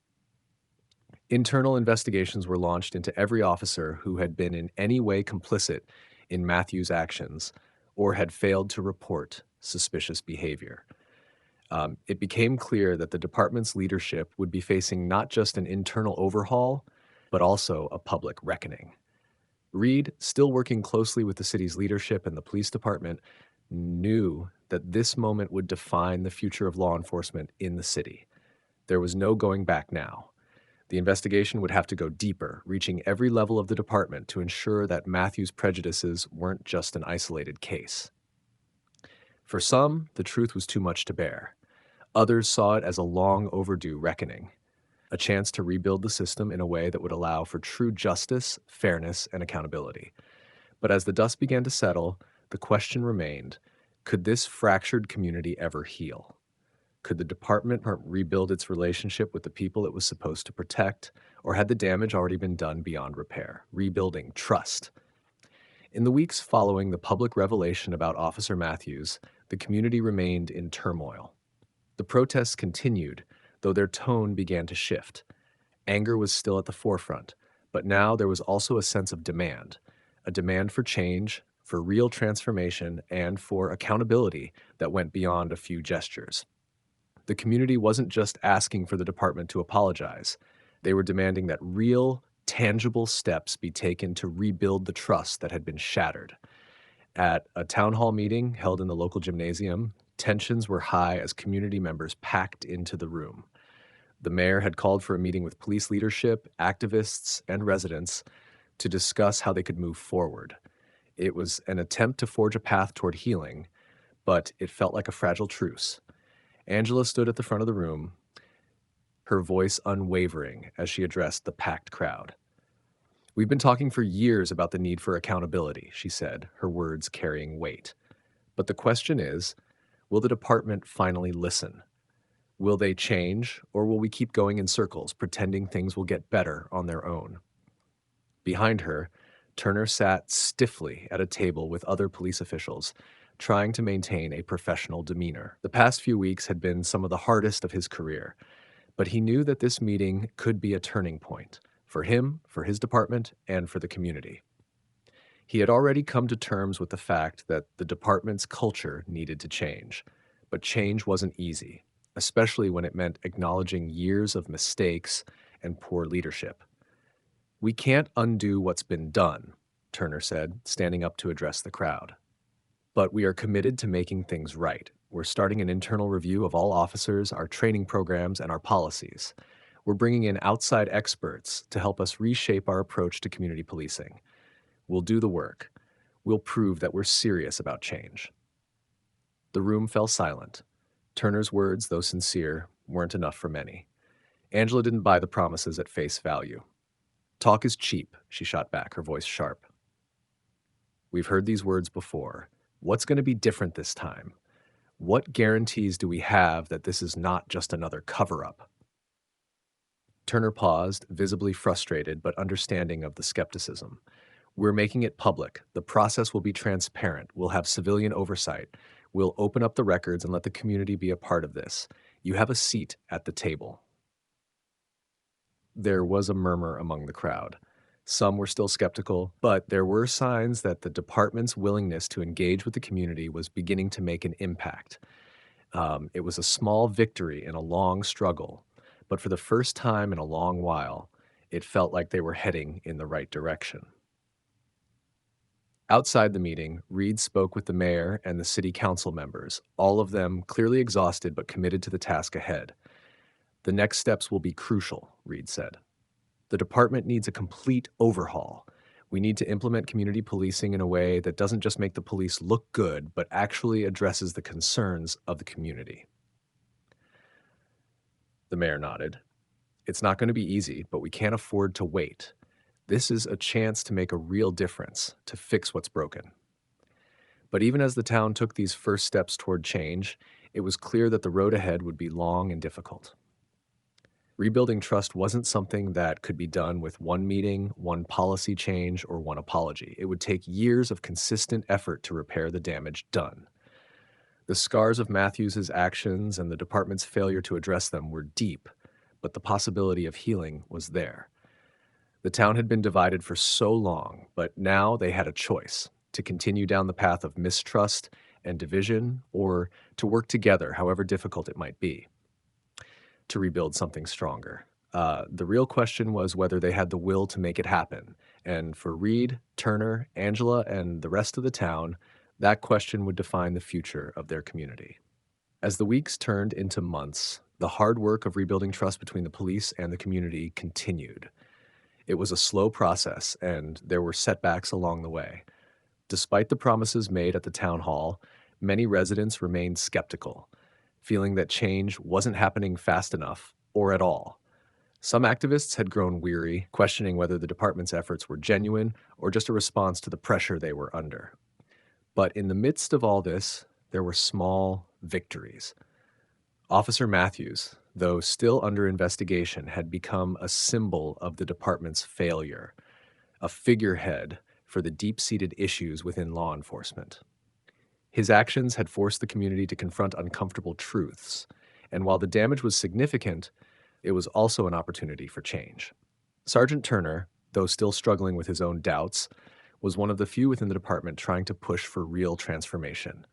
Internal investigations were launched into every officer who had been in any way complicit in Matthew's actions or had failed to report suspicious behavior. It became clear that the department's leadership would be facing not just an internal overhaul, but also a public reckoning. Reed, still working closely with the city's leadership and the police department, knew that this moment would define the future of law enforcement in the city. There was no going back now. The investigation would have to go deeper, reaching every level of the department to ensure that Matthew's prejudices weren't just an isolated case. For some, the truth was too much to bear. Others saw it as a long overdue reckoning, a chance to rebuild the system in a way that would allow for true justice, fairness, and accountability. But as the dust began to settle, the question remained, could this fractured community ever heal? Could the department rebuild its relationship with the people it was supposed to protect, or had the damage already been done beyond repair, rebuilding trust? In the weeks following the public revelation about Officer Matthews, the community remained in turmoil. The protests continued, though their tone began to shift. Anger was still at the forefront, but now there was also a sense of demand, a demand for change, for real transformation, and for accountability that went beyond a few gestures. The community wasn't just asking for the department to apologize. They were demanding that real, tangible steps be taken to rebuild the trust that had been shattered. At a town hall meeting held in the local gymnasium, tensions were high as community members packed into the room. The mayor had called for a meeting with police leadership, activists, and residents to discuss how they could move forward. It was an attempt to forge a path toward healing, but it felt like a fragile truce. Angela stood at the front of the room, her voice unwavering as she addressed the packed crowd. "We've been talking for years about the need for accountability," she said, her words carrying weight. "But the question is, will the department finally listen? Will they change, or will we keep going in circles, pretending things will get better on their own?" Behind her, Turner sat stiffly at a table with other police officials, trying to maintain a professional demeanor. The past few weeks had been some of the hardest of his career, but he knew that this meeting could be a turning point for him, for his department, and for the community. He had already come to terms with the fact that the department's culture needed to change, but change wasn't easy, especially when it meant acknowledging years of mistakes and poor leadership. "We can't undo what's been done," Turner said, standing up to address the crowd. "But we are committed to making things right. We're starting an internal review of all officers, our training programs, and our policies. We're bringing in outside experts to help us reshape our approach to community policing. We'll do the work. We'll prove that we're serious about change." The room fell silent. Turner's words, though sincere, weren't enough for many. Angela didn't buy the promises at face value. "Talk is cheap," she shot back, her voice sharp. "We've heard these words before. What's going to be different this time? What guarantees do we have that this is not just another cover-up?" Turner paused, visibly frustrated but understanding of the skepticism. "We're making it public. The process will be transparent. We'll have civilian oversight. We'll open up the records and let the community be a part of this. You have a seat at the table." There was a murmur among the crowd. Some were still skeptical, but there were signs that the department's willingness to engage with the community was beginning to make an impact. It was a small victory in a long struggle, but for the first time in a long while, it felt like they were heading in the right direction. Outside the meeting, Reed spoke with the mayor and the city council members, all of them clearly exhausted but committed to the task ahead. "The next steps will be crucial," Reed said. "The department needs a complete overhaul. We need to implement community policing in a way that doesn't just make the police look good, but actually addresses the concerns of the community." The mayor nodded. "It's not going to be easy, but we can't afford to wait. This is a chance to make a real difference, to fix what's broken." But even as the town took these first steps toward change, it was clear that the road ahead would be long and difficult. Rebuilding trust wasn't something that could be done with one meeting, one policy change, or one apology. It would take years of consistent effort to repair the damage done. The scars of Matthews's actions and the department's failure to address them were deep, but the possibility of healing was there. The town had been divided for so long, but now they had a choice: to continue down the path of mistrust and division, or to work together, however difficult it might be, to rebuild something stronger. The real question was whether they had the will to make it happen. And for Reed, Turner, Angela, and the rest of the town, that question would define the future of their community. As the weeks turned into months, the hard work of rebuilding trust between the police and the community continued. It was a slow process, and there were setbacks along the way. Despite the promises made at the town hall, many residents remained skeptical, feeling that change wasn't happening fast enough or at all. Some activists had grown weary, questioning whether the department's efforts were genuine or just a response to the pressure they were under. But in the midst of all this, there were small victories. Officer Matthews, though still under investigation, had become a symbol of the department's failure, a figurehead for the deep-seated issues within law enforcement. His actions had forced the community to confront uncomfortable truths, and while the damage was significant, it was also an opportunity for change. Sergeant Turner, though still struggling with his own doubts, was one of the few within the department trying to push for real transformation.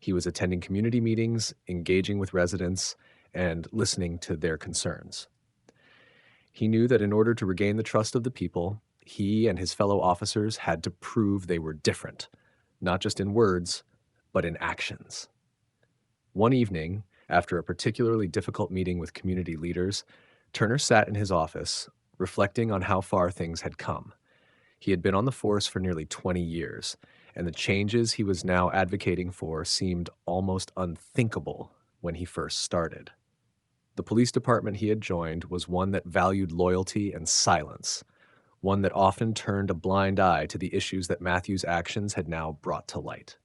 He was attending community meetings, engaging with residents, and listening to their concerns. He knew that in order to regain the trust of the people, he and his fellow officers had to prove they were different, not just in words, but in actions. One evening, after a particularly difficult meeting with community leaders, Turner sat in his office, reflecting on how far things had come. He had been on the force for nearly 20 years, and the changes he was now advocating for seemed almost unthinkable when he first started. The police department he had joined was one that valued loyalty and silence, one that often turned a blind eye to the issues that Matthews' actions had now brought to light.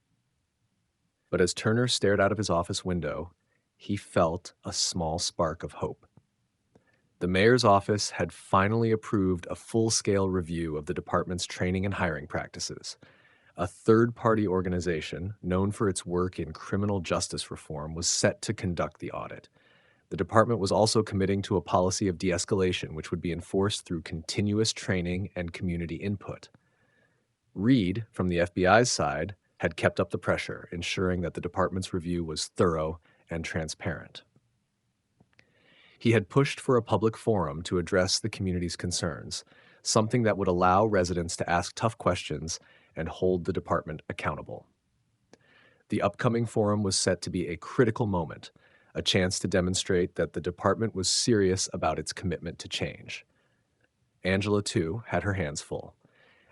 But as Turner stared out of his office window, he felt a small spark of hope. The mayor's office had finally approved a full-scale review of the department's training and hiring practices. A third-party organization, known for its work in criminal justice reform, was set to conduct the audit. The department was also committing to a policy of de-escalation, which would be enforced through continuous training and community input. Reed, from the FBI's side, had kept up the pressure, ensuring that the department's review was thorough and transparent. He had pushed for a public forum to address the community's concerns, something that would allow residents to ask tough questions and hold the department accountable. The upcoming forum was set to be a critical moment, a chance to demonstrate that the department was serious about its commitment to change. Angela, too, had her hands full.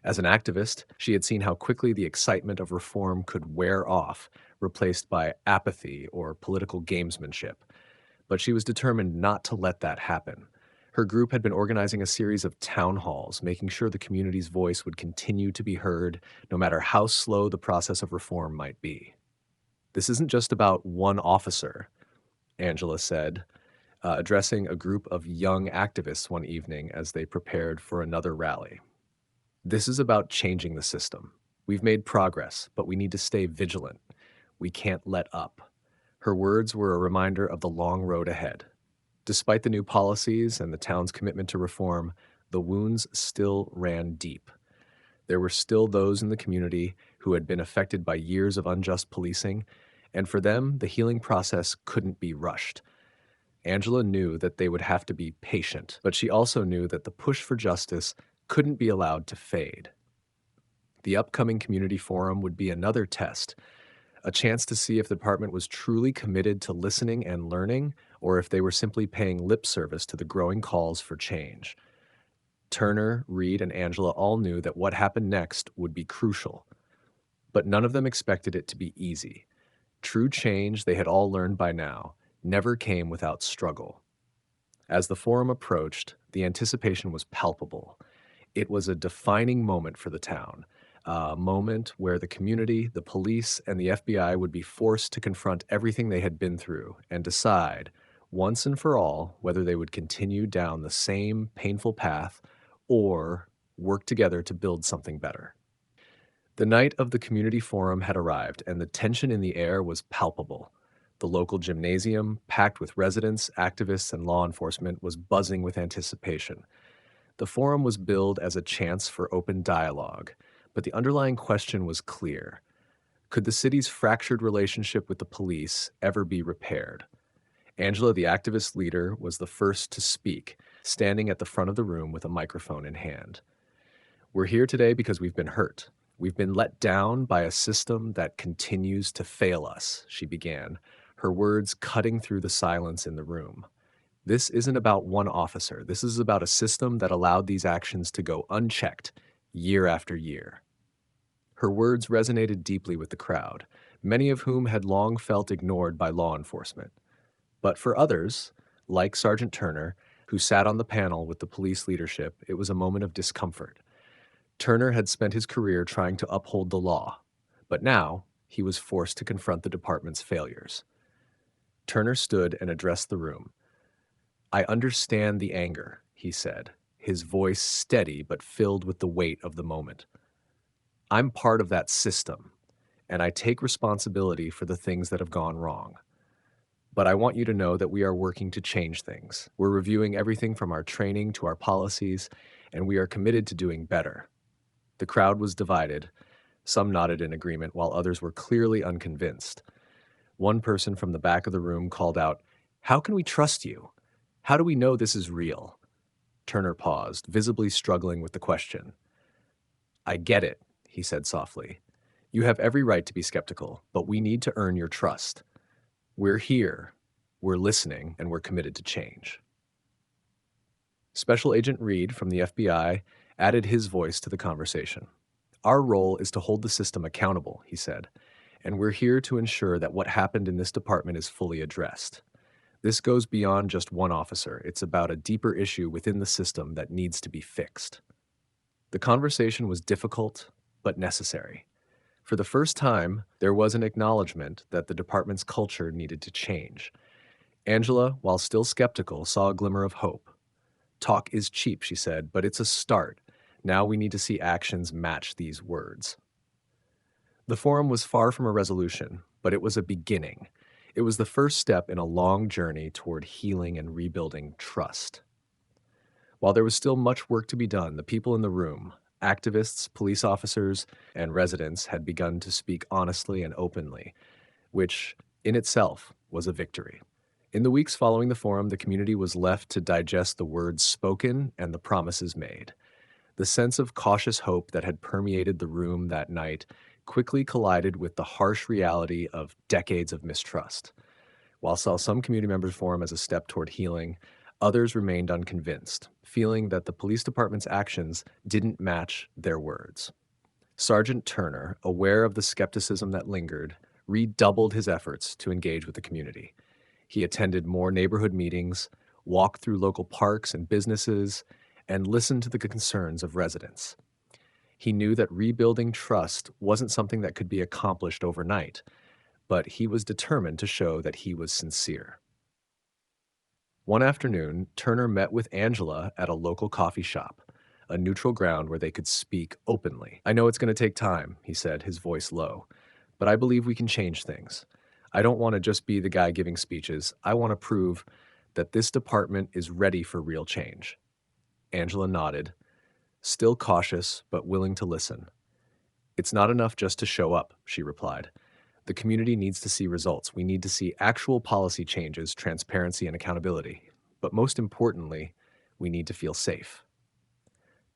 As an activist, she had seen how quickly the excitement of reform could wear off, replaced by apathy or political gamesmanship. But she was determined not to let that happen. Her group had been organizing a series of town halls, making sure the community's voice would continue to be heard, no matter how slow the process of reform might be. "This isn't just about one officer," Angela said, addressing a group of young activists one evening as they prepared for another rally. "This is about changing the system. We've made progress, but we need to stay vigilant. We can't let up." Her words were a reminder of the long road ahead. Despite the new policies and the town's commitment to reform, the wounds still ran deep. There were still those in the community who had been affected by years of unjust policing, and for them, the healing process couldn't be rushed. Angela knew that they would have to be patient, but she also knew that the push for justice couldn't be allowed to fade. The upcoming community forum would be another test, a chance to see if the department was truly committed to listening and learning, or if they were simply paying lip service to the growing calls for change. Turner, Reed, and Angela all knew that what happened next would be crucial, but none of them expected it to be easy. True change, they had all learned by now, never came without struggle. As the forum approached, the anticipation was palpable. It was a defining moment for the town, a moment where the community, the police, and the FBI would be forced to confront everything they had been through and decide, once and for all, whether they would continue down the same painful path or work together to build something better. The night of the community forum had arrived, and the tension in the air was palpable. The local gymnasium, packed with residents, activists, and law enforcement, was buzzing with anticipation. The forum was billed as a chance for open dialogue, but the underlying question was clear. Could the city's fractured relationship with the police ever be repaired? Angela, the activist leader, was the first to speak, standing at the front of the room with a microphone in hand. "We're here today because we've been hurt. We've been let down by a system that continues to fail us," she began, her words cutting through the silence in the room. "This isn't about one officer. This is about a system that allowed these actions to go unchecked year after year." Her words resonated deeply with the crowd, many of whom had long felt ignored by law enforcement. But for others, like Sergeant Turner, who sat on the panel with the police leadership, it was a moment of discomfort. Turner had spent his career trying to uphold the law, but now he was forced to confront the department's failures. Turner stood and addressed the room. "I understand the anger," he said, his voice steady but filled with the weight of the moment. "I'm part of that system, and I take responsibility for the things that have gone wrong. But I want you to know that we are working to change things. We're reviewing everything from our training to our policies, and we are committed to doing better." The crowd was divided. Some nodded in agreement, while others were clearly unconvinced. One person from the back of the room called out, "How can we trust you? How do we know this is real?" Turner paused, visibly struggling with the question. "I get it," he said softly. "You have every right to be skeptical, but we need to earn your trust. We're here, we're listening, and we're committed to change." Special Agent Reed from the FBI added his voice to the conversation. Our role is to hold the system accountable, he said, and we're here to ensure that what happened in this department is fully addressed. This goes beyond just one officer. It's about a deeper issue within the system that needs to be fixed. The conversation was difficult, but necessary. For the first time, there was an acknowledgement that the department's culture needed to change. Angela, while still skeptical, saw a glimmer of hope. Talk is cheap, she said, but it's a start. Now we need to see actions match these words. The forum was far from a resolution, but it was a beginning. It was the first step in a long journey toward healing and rebuilding trust. While there was still much work to be done, the people in the room, activists, police officers, and residents had begun to speak honestly and openly, which in itself was a victory. In the weeks following the forum, the community was left to digest the words spoken and the promises made. The sense of cautious hope that had permeated the room that night quickly collided with the harsh reality of decades of mistrust. While some community members forum as a step toward healing, others remained unconvinced, feeling that the police department's actions didn't match their words. Sergeant Turner, aware of the skepticism that lingered, redoubled his efforts to engage with the community. He attended more neighborhood meetings, walked through local parks and businesses, and listened to the concerns of residents. He knew that rebuilding trust wasn't something that could be accomplished overnight, but he was determined to show that he was sincere. One afternoon, Turner met with Angela at a local coffee shop, a neutral ground where they could speak openly. "I know it's going to take time," he said, his voice low, "but I believe we can change things. I don't want to just be the guy giving speeches. I want to prove that this department is ready for real change." Angela nodded, still cautious but willing to listen. "It's not enough just to show up," she replied. "The community needs to see results. We need to see actual policy changes, transparency, and accountability. But most importantly, we need to feel safe."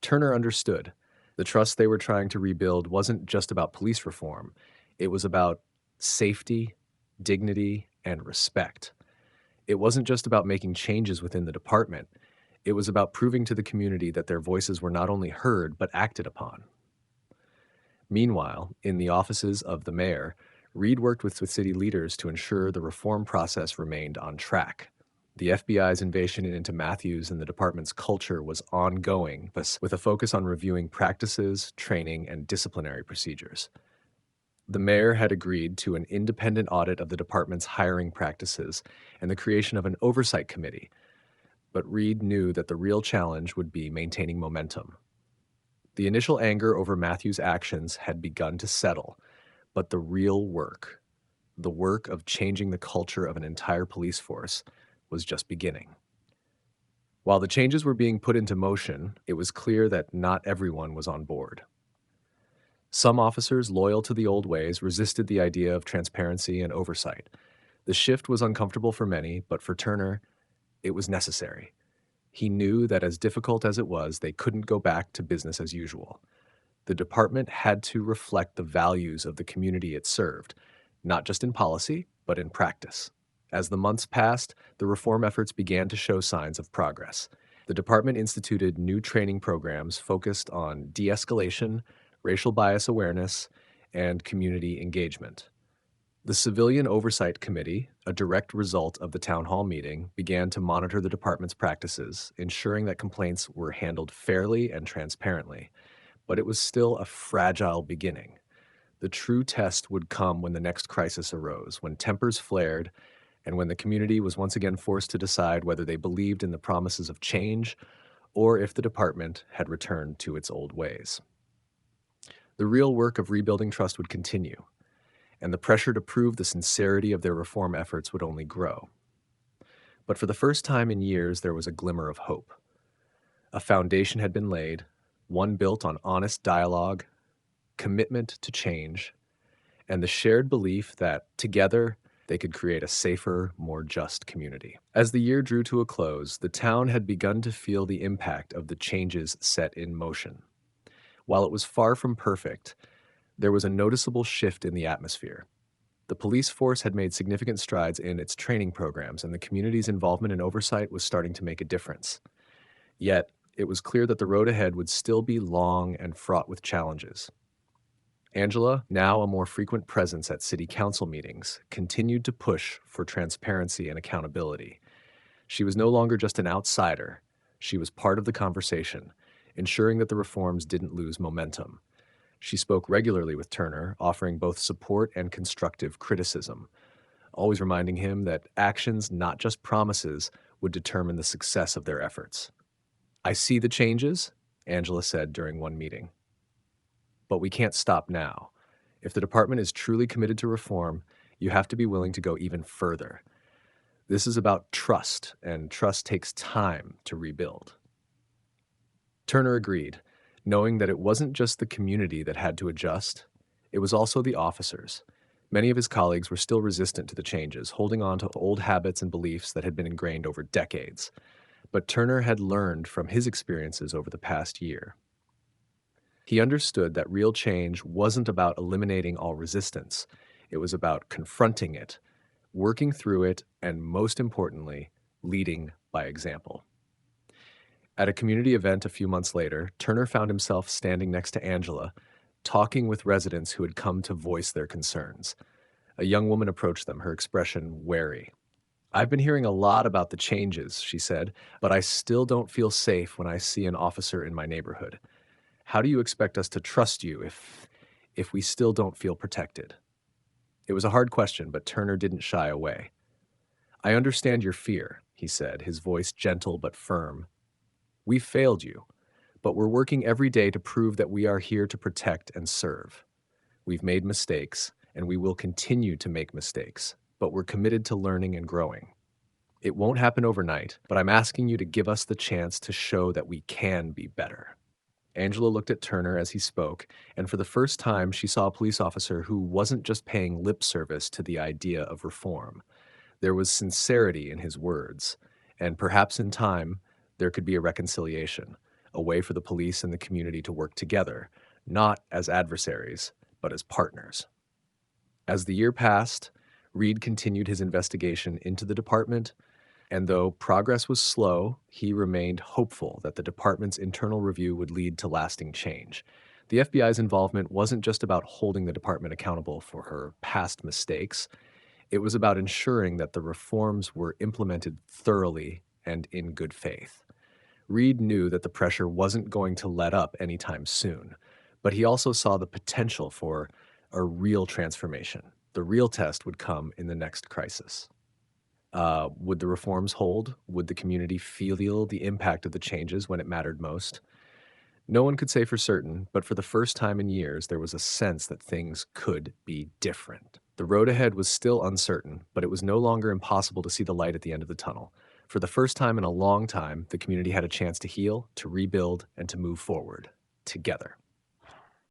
Turner understood. The trust they were trying to rebuild wasn't just about police reform. It was about safety, dignity, and respect. It wasn't just about making changes within the department. It was about proving to the community that their voices were not only heard, but acted upon. Meanwhile, in the offices of the mayor, Reed worked with city leaders to ensure the reform process remained on track. The FBI's invasion into Matthews and the department's culture was ongoing, but with a focus on reviewing practices, training, and disciplinary procedures. The mayor had agreed to an independent audit of the department's hiring practices and the creation of an oversight committee, but Reed knew that the real challenge would be maintaining momentum. The initial anger over Matthews' actions had begun to settle, but the real work, the work of changing the culture of an entire police force, was just beginning. While the changes were being put into motion, it was clear that not everyone was on board. Some officers loyal to the old ways resisted the idea of transparency and oversight. The shift was uncomfortable for many, but for Turner, it was necessary. He knew that as difficult as it was, they couldn't go back to business as usual. The department had to reflect the values of the community it served, not just in policy, but in practice. As the months passed, the reform efforts began to show signs of progress. The department instituted new training programs focused on de-escalation, racial bias awareness, and community engagement. The Civilian Oversight Committee, a direct result of the town hall meeting, began to monitor the department's practices, ensuring that complaints were handled fairly and transparently. But it was still a fragile beginning. The true test would come when the next crisis arose, when tempers flared, and when the community was once again forced to decide whether they believed in the promises of change or if the department had returned to its old ways. The real work of rebuilding trust would continue, and the pressure to prove the sincerity of their reform efforts would only grow. But for the first time in years, there was a glimmer of hope. A foundation had been laid, one built on honest dialogue, commitment to change, and the shared belief that, together, they could create a safer, more just community. As the year drew to a close, the town had begun to feel the impact of the changes set in motion. While it was far from perfect, there was a noticeable shift in the atmosphere. The police force had made significant strides in its training programs, and the community's involvement and oversight was starting to make a difference. Yet, it was clear that the road ahead would still be long and fraught with challenges. Angela, now a more frequent presence at city council meetings, continued to push for transparency and accountability. She was no longer just an outsider. She was part of the conversation, ensuring that the reforms didn't lose momentum. She spoke regularly with Turner, offering both support and constructive criticism, always reminding him that actions, not just promises, would determine the success of their efforts. "I see the changes," Angela said during one meeting, "but we can't stop now. If the department is truly committed to reform, you have to be willing to go even further. This is about trust, and trust takes time to rebuild." Turner agreed, knowing that it wasn't just the community that had to adjust, it was also the officers. Many of his colleagues were still resistant to the changes, holding on to old habits and beliefs that had been ingrained over decades. But Turner had learned from his experiences over the past year. He understood that real change wasn't about eliminating all resistance. It was about confronting it, working through it, and most importantly, leading by example. At a community event a few months later, Turner found himself standing next to Angela, talking with residents who had come to voice their concerns. A young woman approached them, her expression wary. "I've been hearing a lot about the changes," she said, "but I still don't feel safe when I see an officer in my neighborhood. How do you expect us to trust you if we still don't feel protected?" It was a hard question, but Turner didn't shy away. "I understand your fear," he said, his voice gentle but firm. "We've failed you, but we're working every day to prove that we are here to protect and serve. We've made mistakes, and we will continue to make mistakes, but we're committed to learning and growing. It won't happen overnight, but I'm asking you to give us the chance to show that we can be better." Angela looked at Turner as he spoke, and for the first time, she saw a police officer who wasn't just paying lip service to the idea of reform. There was sincerity in his words, and perhaps in time, there could be a reconciliation, a way for the police and the community to work together, not as adversaries, but as partners. As the year passed, Reed continued his investigation into the department, and though progress was slow, he remained hopeful that the department's internal review would lead to lasting change. The FBI's involvement wasn't just about holding the department accountable for her past mistakes, it was about ensuring that the reforms were implemented thoroughly and in good faith. Reed knew that the pressure wasn't going to let up anytime soon, but he also saw the potential for a real transformation. The real test would come in the next crisis. Would the reforms hold? Would the community feel the impact of the changes when it mattered most? No one could say for certain, but for the first time in years, there was a sense that things could be different. The road ahead was still uncertain, but it was no longer impossible to see the light at the end of the tunnel. For the first time in a long time, the community had a chance to heal, to rebuild, and to move forward together.